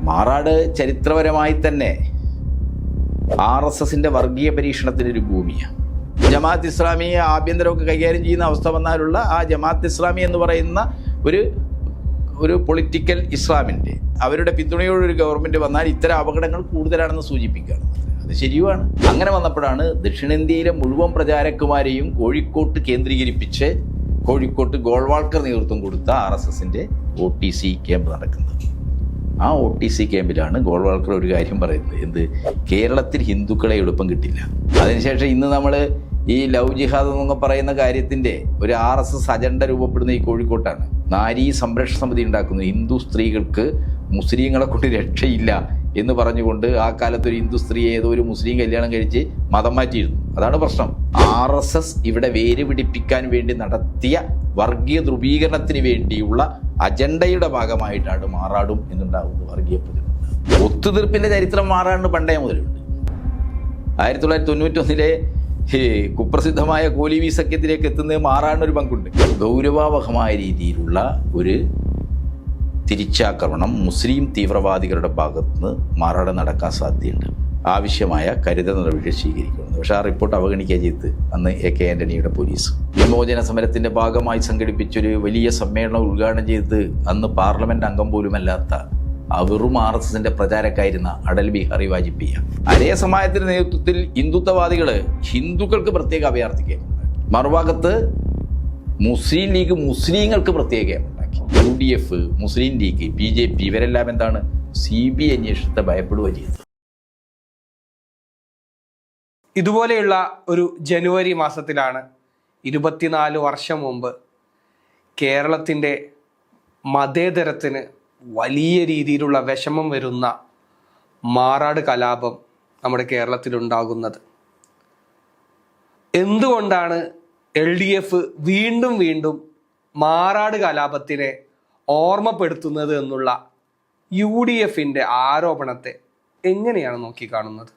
മാറാട് ചരിത്രപരമായി തന്നെ RSSന്റെ വർഗീയ പരീക്ഷണത്തിനൊരു ഭൂമിയാണ്. ജമാഅത്ത് ഇസ്ലാമി ആഭ്യന്തരമൊക്കെ കൈകാര്യം ചെയ്യുന്ന അവസ്ഥ വന്നാലുള്ള ആ ജമാഅത്ത് ഇസ്ലാമി എന്ന് പറയുന്ന ഒരു പൊളിറ്റിക്കൽ ഇസ്ലാമിൻ്റെ അവരുടെ പിന്തുണയോടൊരു ഗവൺമെൻറ് വന്നാൽ ഇത്തരം അപകടങ്ങൾ കൂടുതലാണെന്ന് സൂചിപ്പിക്കുകയാണ്. അത് ശരിയുമാണ്. അങ്ങനെ വന്നപ്പോഴാണ് ദക്ഷിണേന്ത്യയിലെ മുഴുവൻ പ്രചാരക്കുമാരെയും കോഴിക്കോട്ട് കേന്ദ്രീകരിപ്പിച്ച് കോഴിക്കോട്ട് ഗോൾവാൾക്കർ നേതൃത്വം കൊടുത്ത RSSന്റെ OTC ക്യാമ്പ് നടക്കുന്നത്. ആ OTC ക്യാമ്പിലാണ് ഗോൾവാൾക്കർ ഒരു കാര്യം പറയുന്നത്, എന്ത് കേരളത്തിൽ ഹിന്ദുക്കളെ എളുപ്പം കിട്ടില്ല. അതിനുശേഷം ഇന്ന് നമ്മൾ ഈ ലവ് ജിഹാദ് എന്നൊക്കെ പറയുന്ന കാര്യത്തിൻ്റെ ഒരു RSS അജണ്ട രൂപപ്പെടുന്ന ഈ കോഴിക്കോട്ടാണ്. നാരീ സംരക്ഷണ സമിതി ഉണ്ടാക്കുന്നു. ഹിന്ദു സ്ത്രീകൾക്ക് മുസ്ലിങ്ങളെ കൊണ്ട് രക്ഷയില്ല എന്ന് പറഞ്ഞുകൊണ്ട് ആ കാലത്ത് ഒരു ഹിന്ദു സ്ത്രീയെ ഏതോ ഒരു മുസ്ലിം കല്യാണം കഴിച്ച് മതം മാറ്റിയിരുന്നു. അതാണ് പ്രശ്നം. RSS ഇവിടെ വേര് പിടിപ്പിക്കാൻ വേണ്ടി നടത്തിയ വർഗീയ ധ്രുവീകരണത്തിന് വേണ്ടിയുള്ള അജണ്ടയുടെ ഭാഗമായിട്ടാണ് മാറാടും എന്നുണ്ടാകുന്നത് വർഗീയ പ്രതിരോധം. ഒത്തുതീർപ്പിൻ്റെ ചരിത്രം മാറാണ്ട് പണ്ടേ മുതലുണ്ട്. 1991 കുപ്രസിദ്ധമായ കോലീവി സഖ്യത്തിലേക്ക് എത്തുന്നത് മാറാണ്ടൊരു പങ്കുണ്ട്. ഗൗരവാവഹമായ രീതിയിലുള്ള ഒരു തിരിച്ചാക്രമണം മുസ്ലിം തീവ്രവാദികളുടെ ഭാഗത്തുനിന്ന് മാറാട് നടക്കാൻ സാധ്യതയുണ്ട്. ആവശ്യമായ കരുതൽ നടപടികൾ സ്വീകരിക്കണം. പക്ഷേ ആ റിപ്പോർട്ട് അവഗണിക്കുക ചെയ്ത് അന്ന് AK ആൻ്റണിയുടെ പോലീസ് വിമോചന സമരത്തിൻ്റെ ഭാഗമായി സംഘടിപ്പിച്ചൊരു വലിയ സമ്മേളനം ഉദ്ഘാടനം ചെയ്ത് അന്ന് പാർലമെൻറ്റ് അംഗം പോലുമല്ലാത്ത വെറും RSSന്റെ പ്രചാരക്കായിരുന്ന അടൽ ബിഹാരി വാജ്പേയി. അരേ സമാജത്തിൻ്റെ നേതൃത്വത്തിൽ ഹിന്ദുത്വവാദികൾ ഹിന്ദുക്കൾക്ക് പ്രത്യേക അഭയാർത്ഥിക്കുക, മറുഭാഗത്ത് മുസ്ലിം ലീഗ് മുസ്ലിങ്ങൾക്ക് പ്രത്യേക ഉണ്ടാക്കി. UDF, മുസ്ലിം ലീഗ്, BJP ഇവരെല്ലാം എന്താണ് CBI അന്വേഷണത്തെ ഭയപ്പെടുക ചെയ്തത്. ഇതുപോലെയുള്ള ഒരു ജനുവരി മാസത്തിലാണ് 24 വർഷം മുമ്പ് കേരളത്തിൻ്റെ മതേതരത്തിന് വലിയ രീതിയിലുള്ള വിഷമം വരുന്ന മാറാട് കലാപം നമ്മുടെ കേരളത്തിലുണ്ടാകുന്നത്. എന്തുകൊണ്ടാണ് LDF വീണ്ടും വീണ്ടും മാറാട് കലാപത്തിനെ ഓർമ്മപ്പെടുത്തുന്നത് എന്നുള്ള UDFന്റെ ആരോപണത്തെ എങ്ങനെയാണ് നോക്കിക്കാണുന്നത്?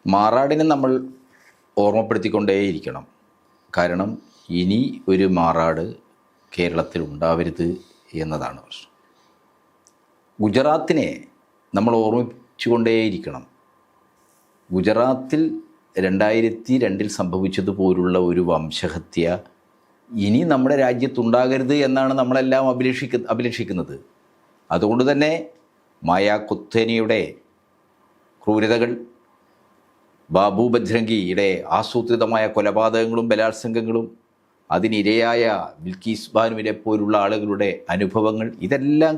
മാറാടിനെ നമ്മൾ ഓർമ്മപ്പെടുത്തിക്കൊണ്ടേയിരിക്കണം. കാരണം ഇനി ഒരു മാറാട് കേരളത്തിൽ ഉണ്ടാവരുത് എന്നതാണ് പ്രശ്നം. ഗുജറാത്തിനെ നമ്മൾ ഓർമ്മിച്ചുകൊണ്ടേയിരിക്കണം. ഗുജറാത്തിൽ 2002 സംഭവിച്ചതുപോലുള്ള ഒരു വംശഹത്യ ഇനി നമ്മുടെ രാജ്യത്തുണ്ടാകരുത് എന്നാണ് നമ്മളെല്ലാം അഭിലഷിക്കുന്നത്. അതുകൊണ്ട് തന്നെ മായ കുത്തേനിയുടെ ക്രൂരതകൾ, ബാബു ബജ്രംഗിയുടെ ആസൂത്രിതമായ കൊലപാതകങ്ങളും ബലാത്സംഗങ്ങളും, അതിനിരയായ ബിൽക്കീസ് ബാനുവിനെ പോലുള്ള ആളുകളുടെ അനുഭവങ്ങൾ, ഇതെല്ലാം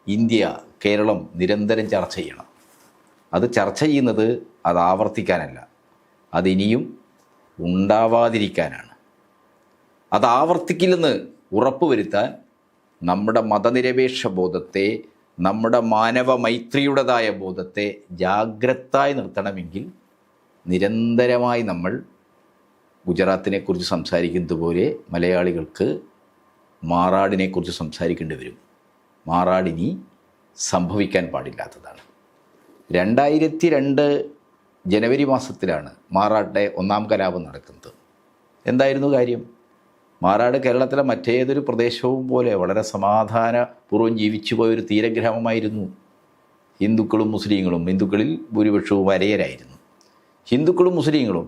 ഇന്ത്യ, കേരളം നിരന്തരം ചർച്ച ചെയ്യണം. അത് ചർച്ച ചെയ്യുന്നത് അത് ആവർത്തിക്കാനല്ല, അതിനിയും ഉണ്ടാവാതിരിക്കാനാണ്. അത് ആവർത്തിക്കില്ലെന്ന് ഉറപ്പുവരുത്താൻ നമ്മുടെ മതനിരപേക്ഷ ബോധത്തെ, നമ്മുടെ മാനവ മൈത്രിയുടേതായ ബോധത്തെ ജാഗ്രതയായി നിർത്തണമെങ്കിൽ നിരന്തരമായി നമ്മൾ ഗുജറാത്തിനെക്കുറിച്ച് സംസാരിക്കുന്നത് പോലെ മലയാളികൾക്ക് മാറാടിനെക്കുറിച്ച് സംസാരിക്കേണ്ടി വരും. മാറാടിനി സംഭവിക്കാൻ പാടില്ലാത്തതാണ്. 2002 ജനുവരി മാസത്തിലാണ് മാറാട്ടെ ഒന്നാം കലാപം നടക്കുന്നത്. എന്തായിരുന്നു കാര്യം? മാറാട് കേരളത്തിലെ മറ്റേതൊരു പ്രദേശവും പോലെ വളരെ സമാധാനപൂർവ്വം ജീവിച്ചു പോയൊരു തീരഗ്രാമമായിരുന്നു. ഹിന്ദുക്കളും മുസ്ലിങ്ങളും, ഹിന്ദുക്കളിൽ ഭൂരിപക്ഷവും അരയരായിരുന്നു. ഹിന്ദുക്കളും മുസ്ലിങ്ങളും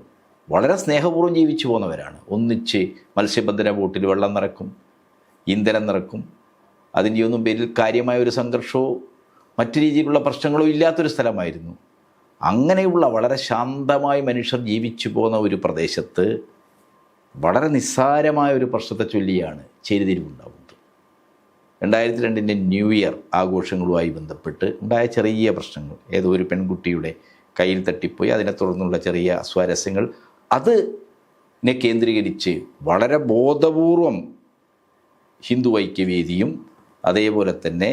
വളരെ സ്നേഹപൂർവ്വം ജീവിച്ചു പോകുന്നവരാണ്. ഒന്നിച്ച് മത്സ്യബന്ധന ബോട്ടിൽ വെള്ളം നിറക്കും, ഇന്ധനം നിറക്കും. അതിൻ്റെ ഒന്നും പേരിൽ കാര്യമായ ഒരു സംഘർഷമോ മറ്റു രീതിയിലുള്ള പ്രശ്നങ്ങളോ ഇല്ലാത്തൊരു സ്ഥലമായിരുന്നു. അങ്ങനെയുള്ള വളരെ ശാന്തമായി മനുഷ്യർ ജീവിച്ചു പോകുന്ന ഒരു പ്രദേശത്ത് വളരെ നിസ്സാരമായ ഒരു പ്രശ്നത്തെ ചൊല്ലിയാണ് ചേരിതിരിവുണ്ടാകുന്നത്. 2002 ന്യൂ ഇയർ ആഘോഷങ്ങളുമായി ബന്ധപ്പെട്ട് ഉണ്ടായ ചെറിയ പ്രശ്നങ്ങൾ, ഏതോ ഒരു പെൺകുട്ടിയുടെ കയ്യിൽ തട്ടിപ്പോയി, അതിനെ തുടർന്നുള്ള ചെറിയ സ്വാരസ്യങ്ങൾ, അതിനെ കേന്ദ്രീകരിച്ച് വളരെ ബോധപൂർവം ഹിന്ദു ഐക്യവേദിയും അതേപോലെ തന്നെ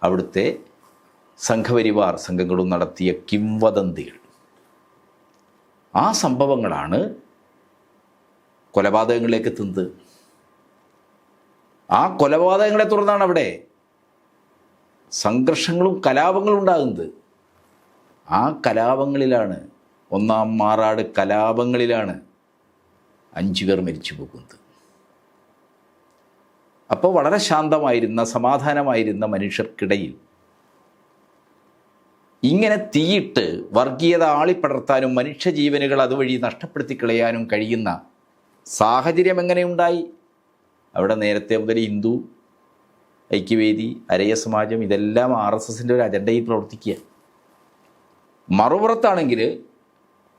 അവിടുത്തെ സംഘപരിവാർ സംഘങ്ങളും നടത്തിയ കിംവദന്തികൾ, ആ സംഭവങ്ങളാണ് കൊലപാതകങ്ങളിലേക്ക് എത്തുന്നത്. ആ കൊലപാതകങ്ങളെ തുടർന്നാണ് അവിടെ സംഘർഷങ്ങളും കലാപങ്ങളും ഉണ്ടാകുന്നത്. ആ കലാപങ്ങളിലാണ്, ഒന്നാം മാറാട് കലാപങ്ങളിലാണ് 5 പേർ മരിച്ചു പോകുന്നത്. അപ്പോൾ വളരെ ശാന്തമായിരുന്ന, സമാധാനമായിരുന്ന മനുഷ്യർക്കിടയിൽ ഇങ്ങനെ തീയിട്ട് വർഗീയത ആളിപ്പടർത്താനും മനുഷ്യജീവനുകൾ അതുവഴി നഷ്ടപ്പെടുത്തി കളയാനും കഴിയുന്ന സാഹചര്യം എങ്ങനെയുണ്ടായി? അവിടെ നേരത്തെ മുതൽ ഹിന്ദു ഐക്യവേദി, അരയ സമാജം ഇതെല്ലാം RSSൻ്റെ ഒരു അജണ്ടയിൽ പ്രവർത്തിക്കുക. മറുപുറത്താണെങ്കിൽ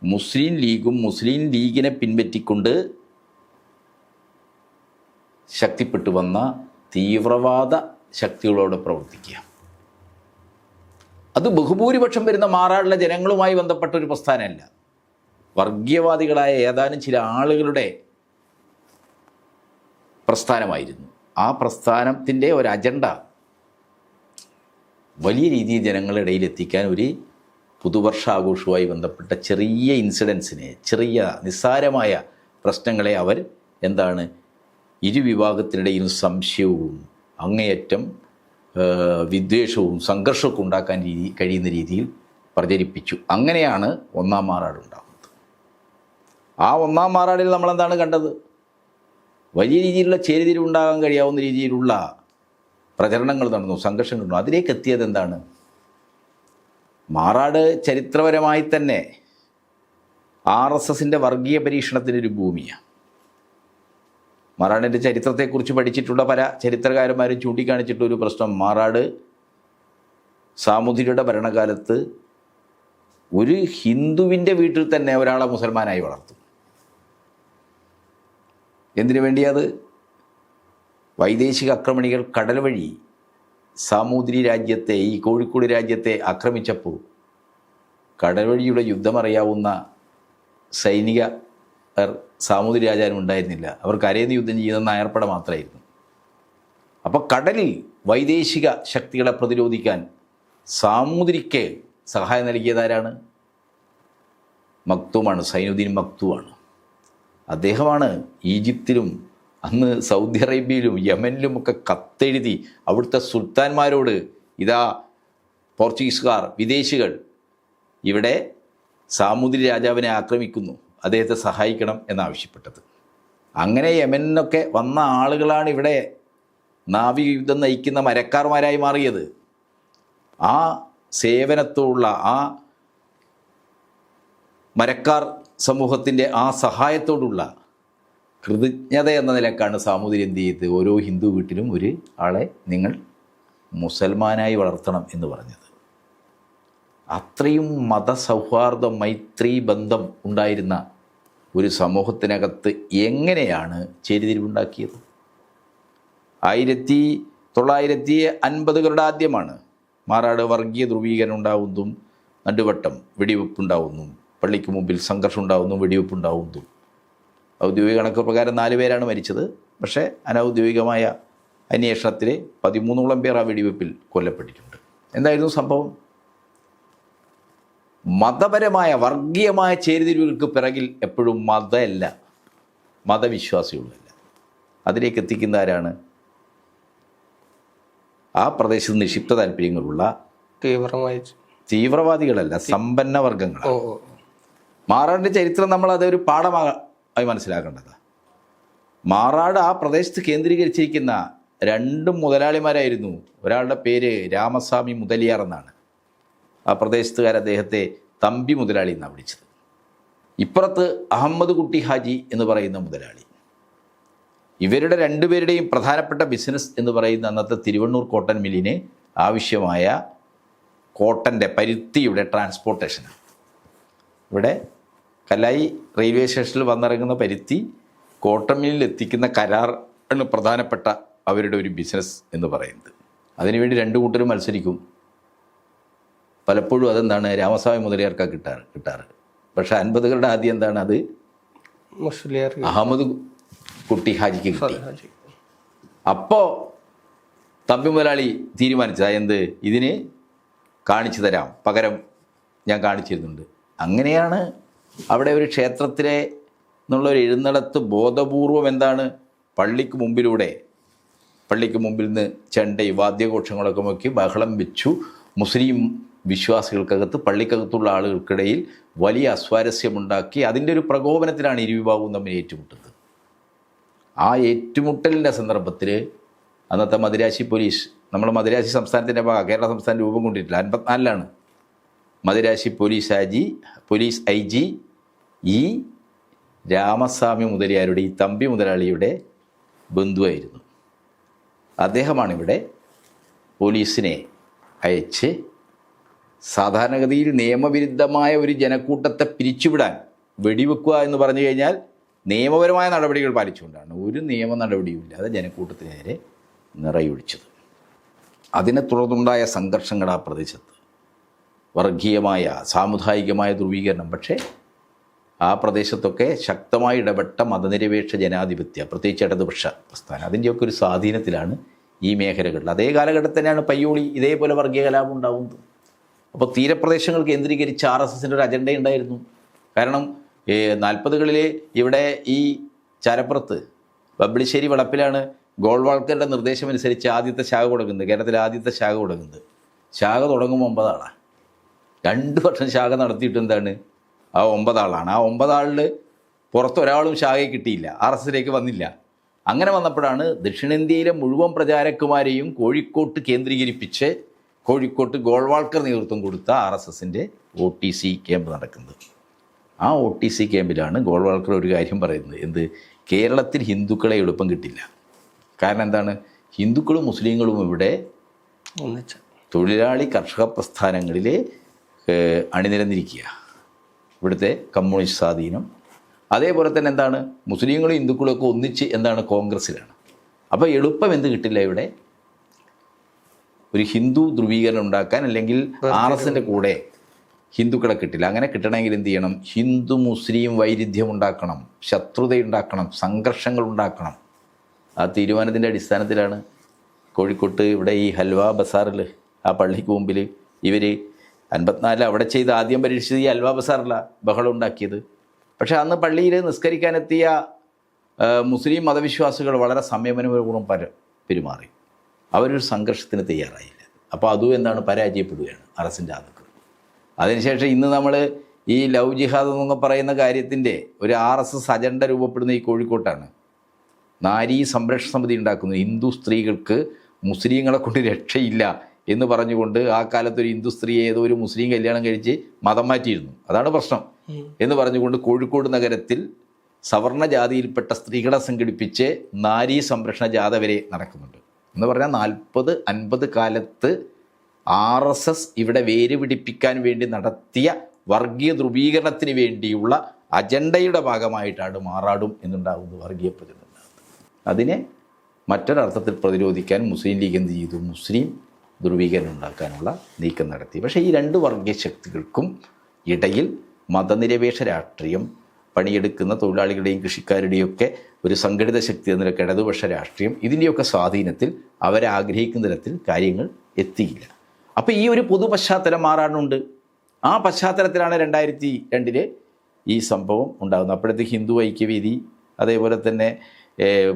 മുസ്ലിം ലീഗും മുസ്ലിം ലീഗിനെ പിൻപറ്റിക്കൊണ്ട് ശക്തിപ്പെട്ടു വന്ന തീവ്രവാദ ശക്തികളോട് പ്രവർത്തിക്കുക. അത് ബഹുഭൂരിപക്ഷം വരുന്ന മാറാടുള്ള ജനങ്ങളുമായി ബന്ധപ്പെട്ട ഒരു പ്രസ്ഥാനമല്ല. വർഗീയവാദികളായ ഏതാനും ചില ആളുകളുടെ പ്രസ്ഥാനമായിരുന്നു. ആ പ്രസ്ഥാനത്തിൻ്റെ ഒരു അജണ്ട വലിയ രീതിയിൽ ജനങ്ങളുടെ ഇടയിൽ എത്തിക്കാൻ ഒരു പുതുവർഷാഘോഷവുമായി ബന്ധപ്പെട്ട ചെറിയ ഇൻസിഡൻസിനെ, ചെറിയ നിസ്സാരമായ പ്രശ്നങ്ങളെ അവർ എന്താണ് ഇരുവിഭാഗത്തിനിടയിൽ സംശയവും അങ്ങേയറ്റം വിദ്വേഷവും സംഘർഷമൊക്കെ ഉണ്ടാക്കാൻ കഴിയുന്ന രീതിയിൽ പ്രചരിപ്പിച്ചു. അങ്ങനെയാണ് ഒന്നാം മാറാടുണ്ടാകുന്നത്. ആ ഒന്നാം മാറാടിൽ നമ്മളെന്താണ് കണ്ടത്? വലിയ രീതിയിലുള്ള ചേരിതിരിവുണ്ടാകാൻ കഴിയാവുന്ന രീതിയിലുള്ള പ്രചരണങ്ങൾ നടന്നു, സംഘർഷങ്ങൾ നടന്നു. അതിലേക്ക് എത്തിയത് എന്താണ്? മാറാട് ചരിത്രപരമായി തന്നെ RSSൻ്റെ വർഗീയ പരീക്ഷണത്തിനൊരു ഭൂമിയാണ്. മാറാടിൻ്റെ ചരിത്രത്തെക്കുറിച്ച് പഠിച്ചിട്ടുള്ള പല ചരിത്രകാരന്മാരും ചൂണ്ടിക്കാണിച്ചിട്ടൊരു പ്രശ്നം, മാറാട് സാമൂതിരിയുടെ ഭരണകാലത്ത് ഒരു ഹിന്ദുവിൻ്റെ വീട്ടിൽ തന്നെ ഒരാളെ മുസൽമാനായി വളർത്തും. എന്തിനു വേണ്ടിയത്? വൈദേശിക ആക്രമണികൾ കടൽ വഴി സാമൂതിരി രാജ്യത്തെ, ഈ കോഴിക്കോട് രാജ്യത്തെ ആക്രമിച്ചപ്പോൾ കടൽ വഴിയുടെ യുദ്ധമറിയാവുന്ന സൈനികർ സാമൂതിരി രാജാവിനും ഉണ്ടായിരുന്നില്ല. അവർ കരയുന്ന യുദ്ധം ചെയ്യുന്ന നായർപ്പട മാത്രമായിരുന്നു. അപ്പോൾ കടലിൽ വൈദേശിക ശക്തികളെ പ്രതിരോധിക്കാൻ സാമൂതിരിക്ക് സഹായം നൽകിയതാരാണ്? മക്തൂമാണ്, സൈനുദ്ദീൻ മക്തൂമാണ്. അദ്ദേഹമാണ് ഈജിപ്തിലും അന്ന് സൗദി അറേബ്യയിലും യമനിലുമൊക്കെ കത്തെഴുതി അവിടുത്തെ സുൽത്താൻമാരോട് ഇതാ പോർച്ചുഗീസുകാർ, വിദേശികൾ ഇവിടെ സാമൂതിരി രാജാവിനെ ആക്രമിക്കുന്നു, അദ്ദേഹത്തെ സഹായിക്കണം എന്നാവശ്യപ്പെട്ടത്. അങ്ങനെ യമനിലൊക്കെ വന്ന ആളുകളാണ് ഇവിടെ നാവിക യുദ്ധം നയിക്കുന്ന മരക്കാർമാരായി മാറിയത്. ആ സേവനത്തോടുള്ള ആ മരക്കാർ സമൂഹത്തിൻ്റെ ആ സഹായത്തോടുള്ള കൃതജ്ഞത എന്ന നിലക്കാണ് സാമൂതിരി എന്ത് ചെയ്ത് ഓരോ ഹിന്ദു വീട്ടിലും ഒരു ആളെ നിങ്ങൾ മുസൽമാനായി വളർത്തണം എന്ന് പറഞ്ഞത്. അത്രയും മതസൗഹാർദ്ദ മൈത്രി ബന്ധം ഉണ്ടായിരുന്ന ഒരു സമൂഹത്തിനകത്ത് എങ്ങനെയാണ് ചേരിതിരിവുണ്ടാക്കിയത്? 1950കളുടെ ആദ്യമാണ് മാറാട് വർഗീയ ധ്രുവീകരണം ഉണ്ടാവുന്നതും, നടുവട്ടം വെടിവെപ്പുണ്ടാവുന്നു, പള്ളിക്ക് മുമ്പിൽ സംഘർഷം ഉണ്ടാവുന്നു, വെടിവെപ്പുണ്ടാവുന്നു. ഔദ്യോഗിക കണക്ക് പ്രകാരം 4 പേരാണ് മരിച്ചത്. പക്ഷേ അനൗദ്യോഗികമായ അന്വേഷണത്തിൽ 13ഓളം പേർ ആ വെടിവെപ്പിൽ കൊല്ലപ്പെട്ടിട്ടുണ്ട്. എന്തായിരുന്നു സംഭവം? മതപരമായ വർഗീയമായ ചേരിതിരിവുകൾക്ക് പിറകിൽ എപ്പോഴും മതമല്ല, മതവിശ്വാസികളല്ല. അതിലേക്ക് എത്തിക്കുന്ന ആരാണ്? ആ പ്രദേശത്ത് നിക്ഷിപ്ത താല്പര്യങ്ങളുള്ള തീവ്രവാദികളല്ല, സമ്പന്ന വർഗങ്ങളാണ്. മാറാടിൻ്റെ ചരിത്രം നമ്മൾ അതൊരു പാഠമായി മനസ്സിലാക്കേണ്ടത്. മാറാട് ആ പ്രദേശത്ത് കേന്ദ്രീകരിച്ചിരിക്കുന്ന 2 മുതലാളിമാരായിരുന്നു. ഒരാളുടെ പേര് രാമസ്വാമി മുതലിയാർ എന്നാണ്. ആ പ്രദേശത്തുകാർ അദ്ദേഹത്തെ തമ്പി മുതലാളി എന്നാണ് വിളിച്ചത്. ഇപ്പുറത്ത് അഹമ്മദ് കുട്ടി ഹാജി എന്ന് പറയുന്ന മുതലാളി. ഇവരുടെ 2 പേരുടെയും പ്രധാനപ്പെട്ട ബിസിനസ് എന്ന് പറയുന്ന അന്നത്തെ തിരുവണ്ണൂർ കോട്ടൺ മില്ലിന് ആവശ്യമായ കോട്ടൻ്റെ, പരുത്തിയുടെ ട്രാൻസ്പോർട്ടേഷനാണ്. ഇവിടെ കല്ലായി റെയിൽവേ സ്റ്റേഷനിൽ വന്നിറങ്ങുന്ന പരുത്തി കോട്ടൺ മില്ലിൽ എത്തിക്കുന്ന കരാറാണ് പ്രധാനപ്പെട്ട അവരുടെ ഒരു ബിസിനസ് എന്ന് പറയുന്നത്. അതിനുവേണ്ടി 2 കൂട്ടരും മത്സരിക്കും. പലപ്പോഴും അതെന്താണ് രാമസ്വാമി മുതലിയാർക്കാണ് കിട്ടാറ്. പക്ഷേ 50കളുടെ ആദ്യം എന്താണ് അത് അഹമ്മദ് കുട്ടി ഹാജിക്ക് കിട്ടി. അപ്പോൾ തമ്പി മുതലാളി തീരുമാനിച്ചത് എന്ത്, ഇതിന് കാണിച്ചു തരാം, പകരം ഞാൻ കാണിച്ചിരുന്നുണ്ട്. അങ്ങനെയാണ് അവിടെ ഒരു ക്ഷേത്രത്തിലെ എന്നുള്ളൊരു എഴുന്നള്ളത്ത് ബോധപൂർവം എന്താണ് പള്ളിക്ക് മുമ്പിൽ നിന്ന് ചെണ്ടയും വാദ്യഘോഷങ്ങളൊക്കെ നോക്കി ബഹളം വെച്ചു. മുസ്ലിം വിശ്വാസികൾക്കകത്ത്, പള്ളിക്കകത്തുള്ള ആളുകൾക്കിടയിൽ വലിയ അസ്വാരസ്യമുണ്ടാക്കി. അതിൻ്റെ ഒരു പ്രകോപനത്തിലാണ് ഇരുവിഭാഗവും തമ്മിൽ ഏറ്റുമുട്ടുന്നത്. ആ ഏറ്റുമുട്ടലിൻ്റെ സന്ദർഭത്തിൽ അന്നത്തെ മദിരാശി പോലീസ്, നമ്മൾ മദിരാശി സംസ്ഥാനത്തിൻ്റെ ഭാഗം, കേരള സംസ്ഥാനം രൂപം കൊണ്ടിട്ടില്ല, 54ലാണ്. മദിരാശി പോലീസ് ഐ ജി ഈ രാമസ്വാമി മുതലിയാരുടെ, ഈ തമ്പി മുതലാളിയുടെ ബന്ധുവായിരുന്നു. അദ്ദേഹമാണിവിടെ പോലീസിനെ അയച്ച് സാധാരണഗതിയിൽ നിയമവിരുദ്ധമായ ഒരു ജനക്കൂട്ടത്തെ പിരിച്ചുവിടാൻ വെടിവെക്കുക എന്ന് പറഞ്ഞു കഴിഞ്ഞാൽ നിയമപരമായ നടപടികൾ പാലിച്ചുകൊണ്ടാണ്. ഒരു നിയമ നടപടിയുമില്ലാതെ ജനക്കൂട്ടത്തിനെതിരെ നിറയൊഴിച്ചത്. അതിനെ തുടർന്നുണ്ടായ സംഘർഷങ്ങൾ ആ പ്രദേശത്ത്, വർഗീയമായ സാമുദായികമായ ധ്രുവീകരണം. പക്ഷേ ആ പ്രദേശത്തൊക്കെ ശക്തമായി ഇടപെട്ട മതനിരപേക്ഷ ജനാധിപത്യ, പ്രത്യേകിച്ച് ഇടതുപക്ഷ പ്രസ്ഥാനം, അതിൻ്റെയൊക്കെ ഒരു സ്വാധീനത്തിലാണ് ഈ മേഖലകളിൽ. അതേ കാലഘട്ടത്തിൽ തന്നെയാണ് പയ്യോളി ഇതേപോലെ വർഗീയ കലാപം ഉണ്ടാവുന്നത്. അപ്പോൾ തീരപ്രദേശങ്ങൾ കേന്ദ്രീകരിച്ച് RSSൻ്റെ ഒരു അജണ്ട ഉണ്ടായിരുന്നു. കാരണം 40കളിൽ ഇവിടെ ഈ ചാരപ്പുറത്ത് ബബ്ലിശ്ശേരി വളപ്പിലാണ് ഗോൾവാൾക്കറുടെ നിർദ്ദേശമനുസരിച്ച് ആദ്യത്തെ ശാഖ തുടങ്ങുന്നത്. കേരളത്തിലെ ആദ്യത്തെ ശാഖ തുടങ്ങുന്നത്. ശാഖ തുടങ്ങുമ്പോൾ 9 ആളാണ്. 2 വർഷം ശാഖ നടത്തിയിട്ട് എന്താണ്, ആ 9 ആളാണ്. ആ 9 ആളിൽ പുറത്തൊരാളും ശാഖയെ കിട്ടിയില്ല, RSSലേക്ക് വന്നില്ല. അങ്ങനെ വന്നപ്പോഴാണ് ദക്ഷിണേന്ത്യയിലെ മുഴുവൻ പ്രചാരക്കുമാരെയും കോഴിക്കോട്ട് കേന്ദ്രീകരിപ്പിച്ച് കോഴിക്കോട്ട് ഗോൾവാൾക്കർ നേതൃത്വം കൊടുത്ത RSSൻ്റെ OTC ക്യാമ്പ് നടക്കുന്നത്. ആ OTC ക്യാമ്പിലാണ് ഗോൾവാൾക്കർ ഒരു കാര്യം പറയുന്നത്, എന്ത്, കേരളത്തിൽ ഹിന്ദുക്കളെ എളുപ്പം കിട്ടില്ല. കാരണം എന്താണ്, ഹിന്ദുക്കളും മുസ്ലിങ്ങളും ഇവിടെ തൊഴിലാളി കർഷക പ്രസ്ഥാനങ്ങളിൽ അണിനിരന്നിരിക്കുക. ഇവിടുത്തെ കമ്മ്യൂണിസ്റ്റ് സ്വാധീനം, അതേപോലെ തന്നെ എന്താണ്, മുസ്ലിങ്ങളും ഹിന്ദുക്കളും ഒക്കെ ഒന്നിച്ച് എന്താണ് കോൺഗ്രസ്സിലാണ്. അപ്പോൾ എളുപ്പം എന്ത് കിട്ടില്ല, ഇവിടെ ഒരു ഹിന്ദു ധ്രുവീകരണം ഉണ്ടാക്കാൻ, അല്ലെങ്കിൽ RSSൻ്റെ കൂടെ ഹിന്ദുക്കളെ കിട്ടില്ല. അങ്ങനെ കിട്ടണമെങ്കിൽ എന്ത് ചെയ്യണം, ഹിന്ദു മുസ്ലിം വൈരുദ്ധ്യം ഉണ്ടാക്കണം, ശത്രുതയുണ്ടാക്കണം, സംഘർഷങ്ങൾ ഉണ്ടാക്കണം. ആ തീരുമാനത്തിൻ്റെ അടിസ്ഥാനത്തിലാണ് കോഴിക്കോട്ട് ഇവിടെ ഈ ഹൽവ ബസാറിൽ, ആ പള്ളിക്ക് മുമ്പിൽ ഇവർ 54 അവിടെ ചെയ്ത് ആദ്യം പരീക്ഷിച്ചത് ഈ ഹൽവ ബസാറില ബഹളം ഉണ്ടാക്കിയത്. പക്ഷേ അന്ന് പള്ളിയിൽ നിസ്കരിക്കാനെത്തിയ മുസ്ലിം മതവിശ്വാസികൾ വളരെ സംയമനപൂർവ്വം പെരുമാറി. അവരൊരു സംഘർഷത്തിന് തയ്യാറായില്ല. അപ്പോൾ അതും എന്താണ്, പരാജയപ്പെടുകയാണ് RSSൻ്റെ ആളുകൾ. അതിനുശേഷം ഇന്ന് നമ്മൾ ഈ ലവ് ജിഹാദ് എന്നൊക്കെ പറയുന്ന കാര്യത്തിൻ്റെ ഒരു RSS അജണ്ട രൂപപ്പെടുന്ന ഈ കോഴിക്കോട്ടാണ്. നാരീ സംരക്ഷണ സമിതി ഉണ്ടാക്കുന്നു. ഹിന്ദു സ്ത്രീകൾക്ക് മുസ്ലിങ്ങളെ കൊണ്ട് രക്ഷയില്ല എന്ന് പറഞ്ഞുകൊണ്ട് ആ കാലത്തൊരു ഹിന്ദു സ്ത്രീയെ ഏതോ ഒരു മുസ്ലിം കല്യാണം കഴിച്ച് മതം മാറ്റിയിരുന്നു, അതാണ് പ്രശ്നം എന്ന് പറഞ്ഞുകൊണ്ട് കോഴിക്കോട് നഗരത്തിൽ സവർണ ജാതിയിൽപ്പെട്ട സ്ത്രീകളെ സംഘടിപ്പിച്ച് നാരീ സംരക്ഷണ ജാഥ വരെ നടക്കുന്നുണ്ട്. എന്ന് പറഞ്ഞാൽ 40-50 കാലത്ത് RSS ഇവിടെ വേര് പിടിപ്പിക്കാൻ വേണ്ടി നടത്തിയ വർഗീയ ധ്രുവീകരണത്തിന് വേണ്ടിയുള്ള അജണ്ടയുടെ ഭാഗമായിട്ടാണ് മാറാടും എന്നുണ്ടാകുന്നത്, വർഗീയ പ്രചരണം. അതിനെ മറ്റൊരർത്ഥത്തിൽ പ്രതിരോധിക്കാൻ മുസ്ലിം ലീഗ് എന്ത് ചെയ്തു, മുസ്ലിം ധ്രുവീകരണം ഉണ്ടാക്കാനുള്ള നീക്കം നടത്തി. പക്ഷേ ഈ 2 വർഗീയ ശക്തികൾക്കും ഇടയിൽ മതനിരപേക്ഷ രാഷ്ട്രീയം, പണിയെടുക്കുന്ന തൊഴിലാളികളുടെയും കൃഷിക്കാരുടെയും ഒക്കെ ഒരു സംഘടിത ശക്തി എന്ന നിലയ്ക്ക് ഇടതുപക്ഷ രാഷ്ട്രീയം, ഇതിൻ്റെയൊക്കെ സ്വാധീനത്തിൽ അവരാഗ്രഹിക്കുന്ന തരത്തിൽ കാര്യങ്ങൾ എത്തിയില്ല. അപ്പോൾ ഈ ഒരു പൊതു പശ്ചാത്തലം മാറാനുണ്ട്. ആ പശ്ചാത്തലത്തിലാണ് 2002 ഈ സംഭവം ഉണ്ടാകുന്നത്. അപ്പോഴത്തെ ഹിന്ദു ഐക്യവേദി, അതേപോലെ തന്നെ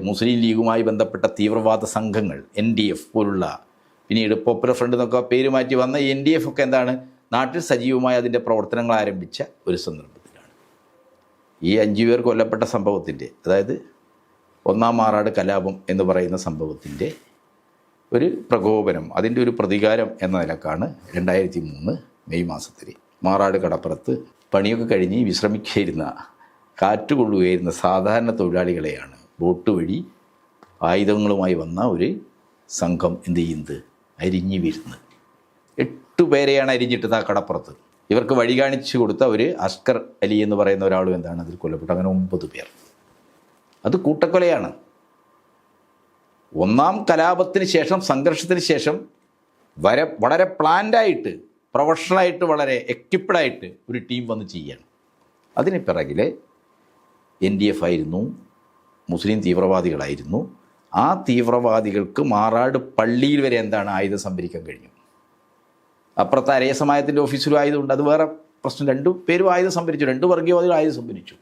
മുസ്ലിം ലീഗുമായി ബന്ധപ്പെട്ട തീവ്രവാദ സംഘങ്ങൾ, NDF പോലുള്ള, പിന്നീട് പോപ്പുലർ ഫ്രണ്ട് എന്നൊക്കെ പേര് മാറ്റി വന്ന NDF ഒക്കെ എന്താണ്, നാട്ടിൽ സജീവമായി അതിൻ്റെ പ്രവർത്തനങ്ങൾ ആരംഭിച്ച ഒരു സന്ദർഭത്തിലാണ് ഈ 5 പേർ കൊല്ലപ്പെട്ട സംഭവത്തിൻ്റെ, അതായത് 1-ാം മാറാട് കലാപം എന്ന് പറയുന്ന സംഭവത്തിൻ്റെ ഒരു പ്രകോപനം, അതിൻ്റെ ഒരു പ്രതികാരം എന്ന നിലക്കാണ് 2003 മെയ് മാസത്തിൽ മാറാട് കടപ്പുറത്ത് പണിയൊക്കെ കഴിഞ്ഞ് വിശ്രമിക്കുകയായിരുന്ന, കാറ്റുകൊള്ളുകയായിരുന്ന സാധാരണ തൊഴിലാളികളെയാണ് ബോട്ട് വഴി ആയുധങ്ങളുമായി വന്ന ഒരു സംഘം എന്ത് ചെയ്യുന്നത്, അരിഞ്ഞു വീഴുന്നത്. 8 പേരെയാണ് അരിഞ്ഞിട്ടത് ആ കടപ്പുറത്ത്. ഇവർക്ക് വഴി കാണിച്ചു കൊടുത്ത ഒരു അസ്കർ അലി എന്ന് പറയുന്ന ഒരാളും എന്താണ് അതിൽ കൊല്ലപ്പെട്ടു. അങ്ങനെ 9 പേർ. അത് കൂട്ടക്കൊലയാണ്. 1-ാം കലാപത്തിന് ശേഷം, സംഘർഷത്തിന് ശേഷം വളരെ പ്ലാൻഡായിട്ട്, പ്രൊഫഷണലായിട്ട്, വളരെ എക്യുപ്ഡായിട്ട് ഒരു ടീം വന്ന് ചെയ്യണം. അതിന് പിറകിലെ NDF ആയിരുന്നു, മുസ്ലിം തീവ്രവാദികളായിരുന്നു. ആ തീവ്രവാദികൾക്ക് മാറാട് പള്ളിയിൽ വരെ എന്താണ് ആയുധം സംഭരിക്കാൻ കഴിഞ്ഞു. അപ്പുറത്ത് അരയ സമാജത്തിൻ്റെ ഓഫീസിലും ആയുധമുണ്ട്, അത് വേറെ പ്രശ്നം. 2 പേരും ആയുധം സംഭരിച്ചു, 2 വർഗീയവാദികൾ ആയുധം സംഭരിച്ചു.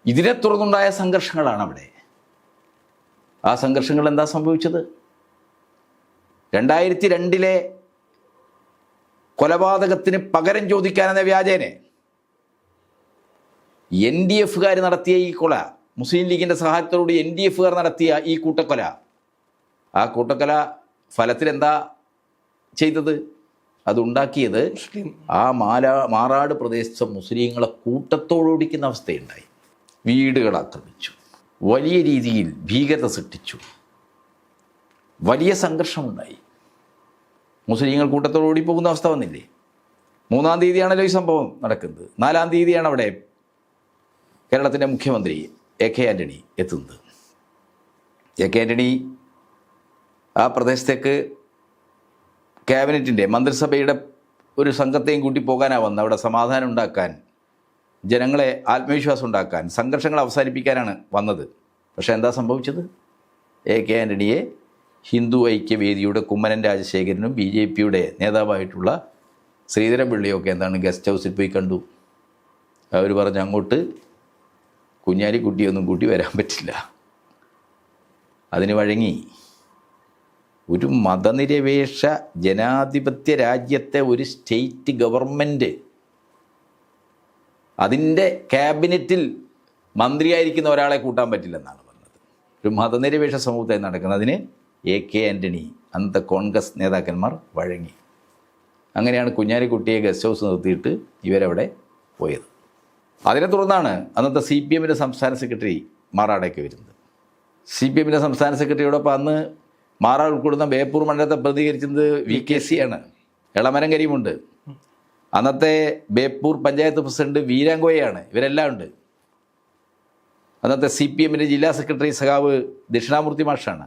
ഇതിനെ തുടർന്നുണ്ടായ സംഘർഷങ്ങളാണ് അവിടെ. ആ സംഘർഷങ്ങൾ എന്താ സംഭവിച്ചത്? 2002 കൊലപാതകത്തിന് പകരം ചോദിക്കാനെന്ന വ്യാജേനെ NDF-കാർ നടത്തിയ ഈ കൊല, മുസ്ലിം ലീഗിൻ്റെ സഹായത്തോടുകൂടി NDF-കാർ നടത്തിയ ഈ കൂട്ടക്കൊല, ആ കൂട്ടക്കൊല ഫലത്തിൽ എന്താ ചെയ്തത്? അതുണ്ടാക്കിയത് ആ മാറാട് പ്രദേശത്തെ മുസ്ലിങ്ങളെ കൂട്ടത്തോടോടിക്കുന്ന അവസ്ഥയുണ്ടായി. വീടുകൾ ആക്രമിച്ചു, വലിയ രീതിയിൽ ഭീകരത സൃഷ്ടിച്ചു, വലിയ സംഘർഷമുണ്ടായി. മുസ്ലിങ്ങൾ കൂട്ടത്തോടുകൂടി പോകുന്ന അവസ്ഥ വന്നില്ലേ? 3-ാം തീയതിയാണല്ലോ ഈ സംഭവം നടക്കുന്നത്. 4-ാം തീയതിയാണ് അവിടെ കേരളത്തിൻ്റെ മുഖ്യമന്ത്രി AK ആൻ്റണി എത്തുന്നത്. AK ആൻ്റണി ആ പ്രദേശത്തേക്ക് ക്യാബിനറ്റിൻ്റെ മന്ത്രിസഭയുടെ ഒരു സംഘത്തെയും കൂട്ടി പോകാനാണ് വന്നത്. അവിടെ സമാധാനം ഉണ്ടാക്കാൻ, ജനങ്ങളെ ആത്മവിശ്വാസം ഉണ്ടാക്കാൻ, സംഘർഷങ്ങൾ അവസാനിപ്പിക്കാനാണ് വന്നത്. പക്ഷേ എന്താ സംഭവിച്ചത്? AK ആൻ്റണിയെ ഹിന്ദു ഐക്യവേദിയുടെ കുമ്മനം രാജശേഖരനും BJPയുടെ നേതാവായിട്ടുള്ള ശ്രീധരൻപിള്ളിയൊക്കെ എന്താണ് ഗസ്റ്റ് ഹൗസിൽ പോയി കണ്ടു. അവർ പറഞ്ഞു, അങ്ങോട്ട് കുഞ്ഞാലിക്കുട്ടിയൊന്നും കൂട്ടി വരാൻ പറ്റില്ല. അതിന് വഴങ്ങി ഒരു മതനിരപേക്ഷ ജനാധിപത്യ രാജ്യത്തെ ഒരു സ്റ്റേറ്റ് ഗവൺമെൻറ് അതിൻ്റെ ക്യാബിനറ്റിൽ മന്ത്രിയായിരിക്കുന്ന ഒരാളെ കൂട്ടാൻ പറ്റില്ലെന്നാണ് പറഞ്ഞത്. ഒരു മതനിരപേക്ഷ സമൂഹത്തെ നടക്കുന്നതിന് AK ആൻ്റണി അന്നത്തെ കോൺഗ്രസ് നേതാക്കന്മാർ വഴങ്ങി. അങ്ങനെയാണ് കുഞ്ഞാലിക്കുട്ടിയെ ഗസ്റ്റ് ഹൗസ് നിർത്തിയിട്ട് ഇവരവിടെ പോയത്. അതിനെ തുടർന്നാണ് അന്നത്തെ CPMൻ്റെ സംസ്ഥാന സെക്രട്ടറി മാറാടേക്ക് വരുന്നത്. CPMൻ്റെ സംസ്ഥാന സെക്രട്ടറിയോടൊപ്പം അന്ന് മാറാട് ഉൾക്കൊള്ളുന്ന ബേപ്പൂർ മണ്ഡലത്തെ പ്രതികരിച്ചത് VKC ആണ്. എളമരം കരീമുണ്ട്. അന്നത്തെ ബേപ്പൂർ പഞ്ചായത്ത് പ്രസിഡന്റ് വീരാങ്കോയാണ്. ഇവരെല്ലാം ഉണ്ട്. അന്നത്തെ CPMൻ്റെ ജില്ലാ സെക്രട്ടറി സഖാവ് ദക്ഷിണാമൂർത്തി മാഷാണ്.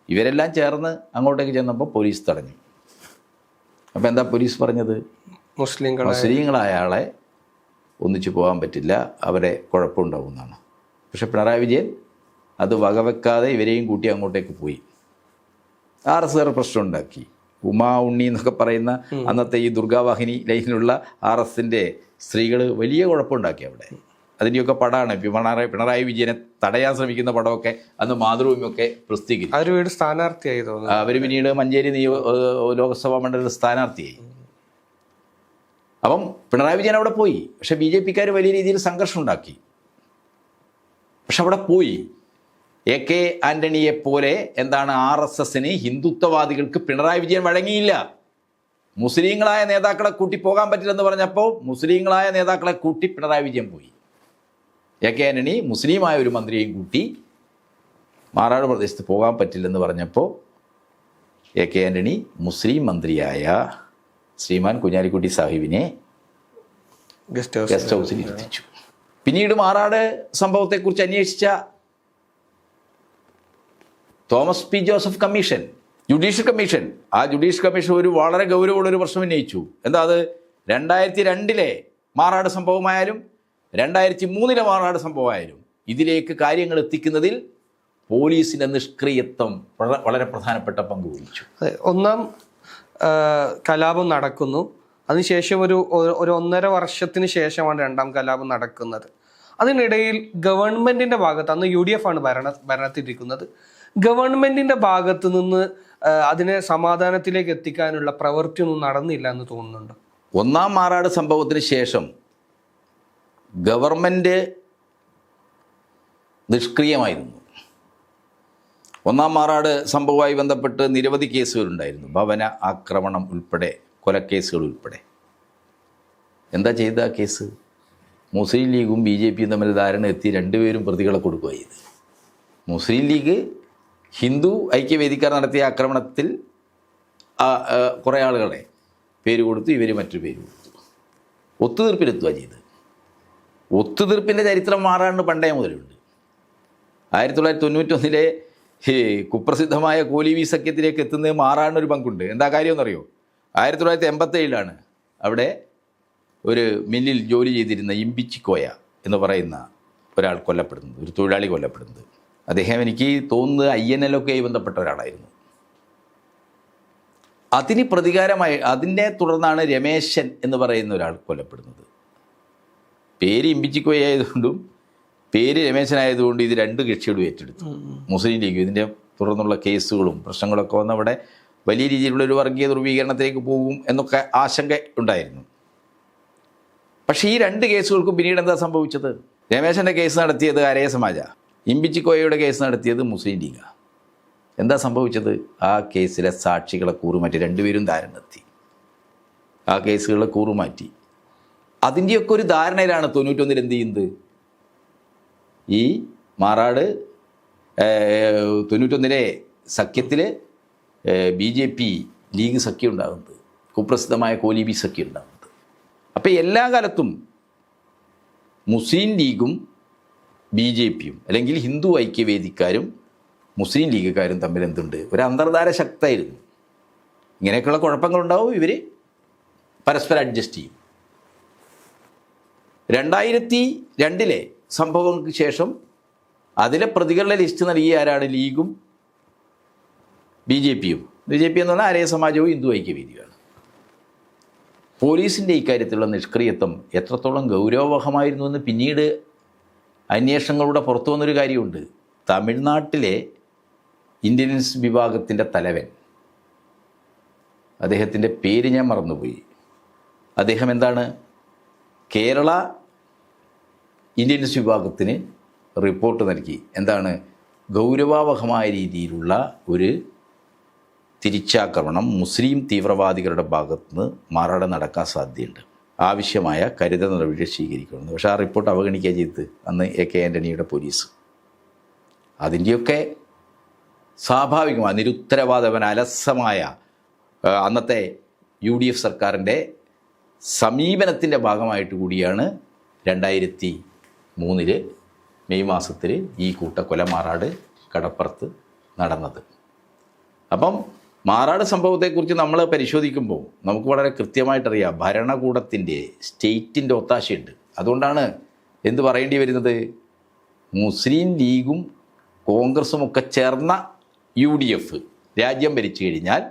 ഇവരെല്ലാം ചേർന്ന് അങ്ങോട്ടേക്ക് ചെന്നപ്പോൾ പോലീസ് തടഞ്ഞു. അപ്പോൾ എന്താ പോലീസ് പറഞ്ഞത്? മുസ്ലിങ്ങളായ ആളെ ഒന്നിച്ചു പോകാൻ പറ്റില്ല, അവരെ കുഴപ്പമുണ്ടാവും എന്നാണ്. പക്ഷെ പിണറായി വിജയൻ അത് വകവെക്കാതെ ഇവരെയും കൂട്ടി അങ്ങോട്ടേക്ക് പോയി. RSകാർ പ്രശ്നം ഉണ്ടാക്കി. ഉമാ ഉണ്ണി എന്നൊക്കെ പറയുന്ന അന്നത്തെ ഈ ദുർഗാവാഹിനി ലൈനിലുള്ള RSൻ്റെ സ്ത്രീകൾ വലിയ കുഴപ്പമുണ്ടാക്കി അവിടെ. അതിൻ്റെയൊക്കെ പടമാണ് പിണറായി വിജയനെ തടയാൻ ശ്രമിക്കുന്ന പടമൊക്കെ അന്ന് മാതൃഭൂമിയൊക്കെ പ്രസിദ്ധീകരിച്ചു. അവർ സ്ഥാനാർത്ഥിയായി തോന്നുന്നു. അവർ പിന്നീട് മഞ്ചേരി ലോക്സഭാ മണ്ഡലത്തിൽ സ്ഥാനാർത്ഥിയായി. അപ്പം പിണറായി വിജയൻ അവിടെ പോയി. പക്ഷെ BJPക്കാർ വലിയ രീതിയിൽ സംഘർഷം ഉണ്ടാക്കി. പക്ഷെ അവിടെ പോയി AK ആൻ്റണിയെ പോലെ എന്താണ് RSSന് ഹിന്ദുത്വവാദികൾക്ക് പിണറായി വിജയൻ വഴങ്ങിയില്ല. മുസ്ലിങ്ങളായ നേതാക്കളെ കൂട്ടി പോകാൻ പറ്റില്ലെന്ന് പറഞ്ഞപ്പോൾ മുസ്ലിങ്ങളായ നേതാക്കളെ കൂട്ടി പിണറായി വിജയൻ പോയി. AK ആൻ്റണി മുസ്ലിമായ ഒരു മന്ത്രിയെയും കൂട്ടി മാറാട് പ്രദേശത്ത് പോകാൻ പറ്റില്ലെന്ന് പറഞ്ഞപ്പോൾ AK ആൻ്റണി മുസ്ലിം മന്ത്രിയായ ശ്രീമാൻ കുഞ്ഞാലിക്കുട്ടി സാഹിബിനെ ഗസ്റ്റ് ഹൗസിൽ ഇരുത്തിച്ചു. പിന്നീട് മാറാട് സംഭവത്തെക്കുറിച്ച് അന്വേഷിച്ച Thomas P. Joseph commission, judicial commission, ആ ജുഡീഷ്യൽ കമ്മീഷൻ ഒരു വളരെ ഗൗരവമുള്ളൊരു പ്രശ്നം ഉന്നയിച്ചു. എന്താ അത്? 2002 മാറാട് സംഭവമായാലും 2003 മാറാട് സംഭവമായാലും ഇതിലേക്ക് കാര്യങ്ങൾ എത്തിക്കുന്നതിൽ പോലീസിൻ്റെ നിഷ്ക്രിയത്വം വളരെ പ്രധാനപ്പെട്ട പങ്ക് വഹിച്ചു. ഒന്നാം കലാപം നടക്കുന്നു. അതിനുശേഷം ഒരു 1.5 വർഷത്തിന് ശേഷമാണ് 2ാം കലാപം നടക്കുന്നത്. അതിനിടയിൽ ഗവൺമെന്റിന്റെ ഭാഗത്ത്, അന്ന് UDF ആണ് ഭരണത്തിലിരിക്കുന്നത്, ഗവൺമെന്റിന്റെ ഭാഗത്ത് നിന്ന് അതിനെ സമാധാനത്തിലേക്ക് എത്തിക്കാനുള്ള പ്രവൃത്തിയൊന്നും നടന്നില്ല എന്ന് തോന്നുന്നുണ്ട്. 1ാം മാറാട് സംഭവത്തിന് ശേഷം ഗവൺമെൻറ് നിഷ്ക്രിയമായിരുന്നു. 1ാം മാറാട് സംഭവവുമായി ബന്ധപ്പെട്ട് നിരവധി കേസുകളുണ്ടായിരുന്നു. ഭവന ആക്രമണം ഉൾപ്പെടെ, കൊലക്കേസുകൾ ഉൾപ്പെടെ. എന്താ ചെയ്ത ആ കേസ്? മുസ്ലിം ലീഗും BJPയും തമ്മിൽ ധാരണ എത്തി രണ്ടുപേരും പ്രതികളെ കൊടുക്കുക ചെയ്ത്. മുസ്ലിം ലീഗ് ഹിന്ദു ഐക്യവേദിക്കാർ നടത്തിയ ആക്രമണത്തിൽ കുറേ ആളുകളെ പേര് കൊടുത്തു, ഇവർ മറ്റൊരു പേര് കൊടുത്തു. ഒത്തുതീർപ്പിലെത്തുക ചെയ്ത്. ഒത്തുതീർപ്പിൻ്റെ ചരിത്രം മാറാണ്ട് പണ്ടേ മുതലുണ്ട്. 1991 കുപ്രസിദ്ധമായ കോലീവി സഖ്യത്തിലേക്ക് എത്തുന്നത് മാറാണ്ടൊരു പങ്കുണ്ട്. എന്താ കാര്യമെന്നറിയോ? 1987 അവിടെ ഒരു മില്ലിൽ ജോലി ചെയ്തിരുന്ന ഇമ്പിച്ചിക്കോയ എന്ന് പറയുന്ന ഒരാൾ കൊല്ലപ്പെടുന്നത്, ഒരു തൊഴിലാളി കൊല്ലപ്പെടുന്നത്. അദ്ദേഹം എനിക്ക് തോന്നുന്നത് INLൊക്കെയായി ബന്ധപ്പെട്ട ഒരാളായിരുന്നു. അതിന് പ്രതികാരമായി അതിനെ തുടർന്നാണ് രമേശൻ എന്ന് പറയുന്ന ഒരാൾ കൊല്ലപ്പെടുന്നത്. പേര് ഇമ്പിച്ചിക്കോയ ആയതുകൊണ്ടും പേര് രമേശനായതുകൊണ്ടും ഇത് 2 കക്ഷികളും ഏറ്റെടുത്തു. മുസ്ലിം ലീഗ് ഇതിൻ്റെ തുടർന്നുള്ള കേസുകളും പ്രശ്നങ്ങളൊക്കെ വന്ന് അവിടെ വലിയ രീതിയിലുള്ളൊരു വർഗീയ ധ്രുവീകരണത്തിലേക്ക് പോകും എന്നൊക്കെ ആശങ്ക ഉണ്ടായിരുന്നു. പക്ഷേ ഈ 2 കേസുകൾക്കും പിന്നീട് എന്താ സംഭവിച്ചത്? രമേശൻ്റെ കേസ് നടത്തിയത് അരയ സമാജ, ഇമ്പിച്ചിക്കോയയുടെ കേസ് നടത്തിയത് മുസ്ലിം ലീഗാണ്. എന്താ സംഭവിച്ചത്? ആ കേസിലെ സാക്ഷികളെ കൂറുമാറ്റി 2 പേരും ധാരണ എത്തി. ആ കേസുകളെ കൂറുമാറ്റി. അതിൻ്റെയൊക്കെ ഒരു ധാരണയിലാണ് 91 എന്ത് ചെയ്യുന്നത്, ഈ മാറാട് 91 സഖ്യത്തിൽ BJP ലീഗ് സഖ്യം ഉണ്ടാകുന്നത്, കുപ്രസിദ്ധമായ കോലീബി സഖ്യം ഉണ്ടാകുന്നത്. അപ്പോൾ എല്ലാ കാലത്തും മുസ്ലിം ലീഗും BJPയും അല്ലെങ്കിൽ ഹിന്ദു ഐക്യവേദിക്കാരും മുസ്ലിം ലീഗുകാരും തമ്മിൽ എന്തുണ്ട്, ഒരു അന്തർധാര ശക്തമായിരുന്നു. ഇങ്ങനെയൊക്കെയുള്ള കുഴപ്പങ്ങളുണ്ടാവും, ഇവർ പരസ്പരം അഡ്ജസ്റ്റ് ചെയ്യും. 2002 സംഭവങ്ങൾക്ക് ശേഷം അതിലെ പ്രതികളുടെ ലിസ്റ്റ് നൽകിയ ആരാണ്, ലീഗും BJPയും. BJP എന്ന് പറഞ്ഞാൽ ആര്യ സമാജവും ഹിന്ദു ഐക്യവേദിയുമാണ്. പോലീസിൻ്റെ ഇക്കാര്യത്തിലുള്ള നിഷ്ക്രിയത്വം എത്രത്തോളം ഗൗരവവഹമായിരുന്നു എന്ന് പിന്നീട് അന്വേഷണങ്ങളുടെ പുറത്തു വന്നൊരു കാര്യമുണ്ട്. തമിഴ്നാട്ടിലെ ഇന്റലിജൻസ് വിഭാഗത്തിൻ്റെ തലവൻ, അദ്ദേഹത്തിൻ്റെ പേര് ഞാൻ മറന്നുപോയി, അദ്ദേഹം എന്താണ്, കേരള ഇന്റലിജൻസ് വിഭാഗത്തിന് റിപ്പോർട്ട് നൽകി. എന്താണ്, ഗൗരവവഹമായ രീതിയിലുള്ള ഒരു തിരിച്ചാക്രമണം മുസ്ലിം തീവ്രവാദികളുടെ ഭാഗത്തുനിന്ന് മാറാട് നടക്കാൻ സാധ്യതയുണ്ട്, ആവശ്യമായ കരുതൽ നടപടികൾ സ്വീകരിക്കണമെന്ന്. പക്ഷേ ആ റിപ്പോർട്ട് അവഗണിക്കുക ചെയ്തത് അന്ന് AK ആൻ്റണിയുടെ പോലീസ്. അതിൻ്റെയൊക്കെ സ്വാഭാവികമായ നിരുത്തരവാദപന അലസമായ അന്നത്തെ UDF സർക്കാരിൻ്റെ സമീപനത്തിൻ്റെ ഭാഗമായിട്ട് കൂടിയാണ് 2003 മെയ് മാസത്തിൽ ഈ കൂട്ടക്കൊല മാറാട് കടപ്പുറത്ത് നടന്നത്. അപ്പം മാറാട് സംഭവത്തെക്കുറിച്ച് നമ്മൾ പരിശോധിക്കുമ്പോൾ നമുക്ക് വളരെ കൃത്യമായിട്ടറിയാം, ഭരണകൂടത്തിൻ്റെ സ്റ്റേറ്റിൻ്റെ ഒത്താശയുണ്ട്. അതുകൊണ്ടാണ് എന്ത് പറയേണ്ടി വരുന്നത്, മുസ്ലിം ലീഗും കോൺഗ്രസും ഒക്കെ ചേർന്ന UDF രാജ്യം ഭരിച്ചു കഴിഞ്ഞാൽ,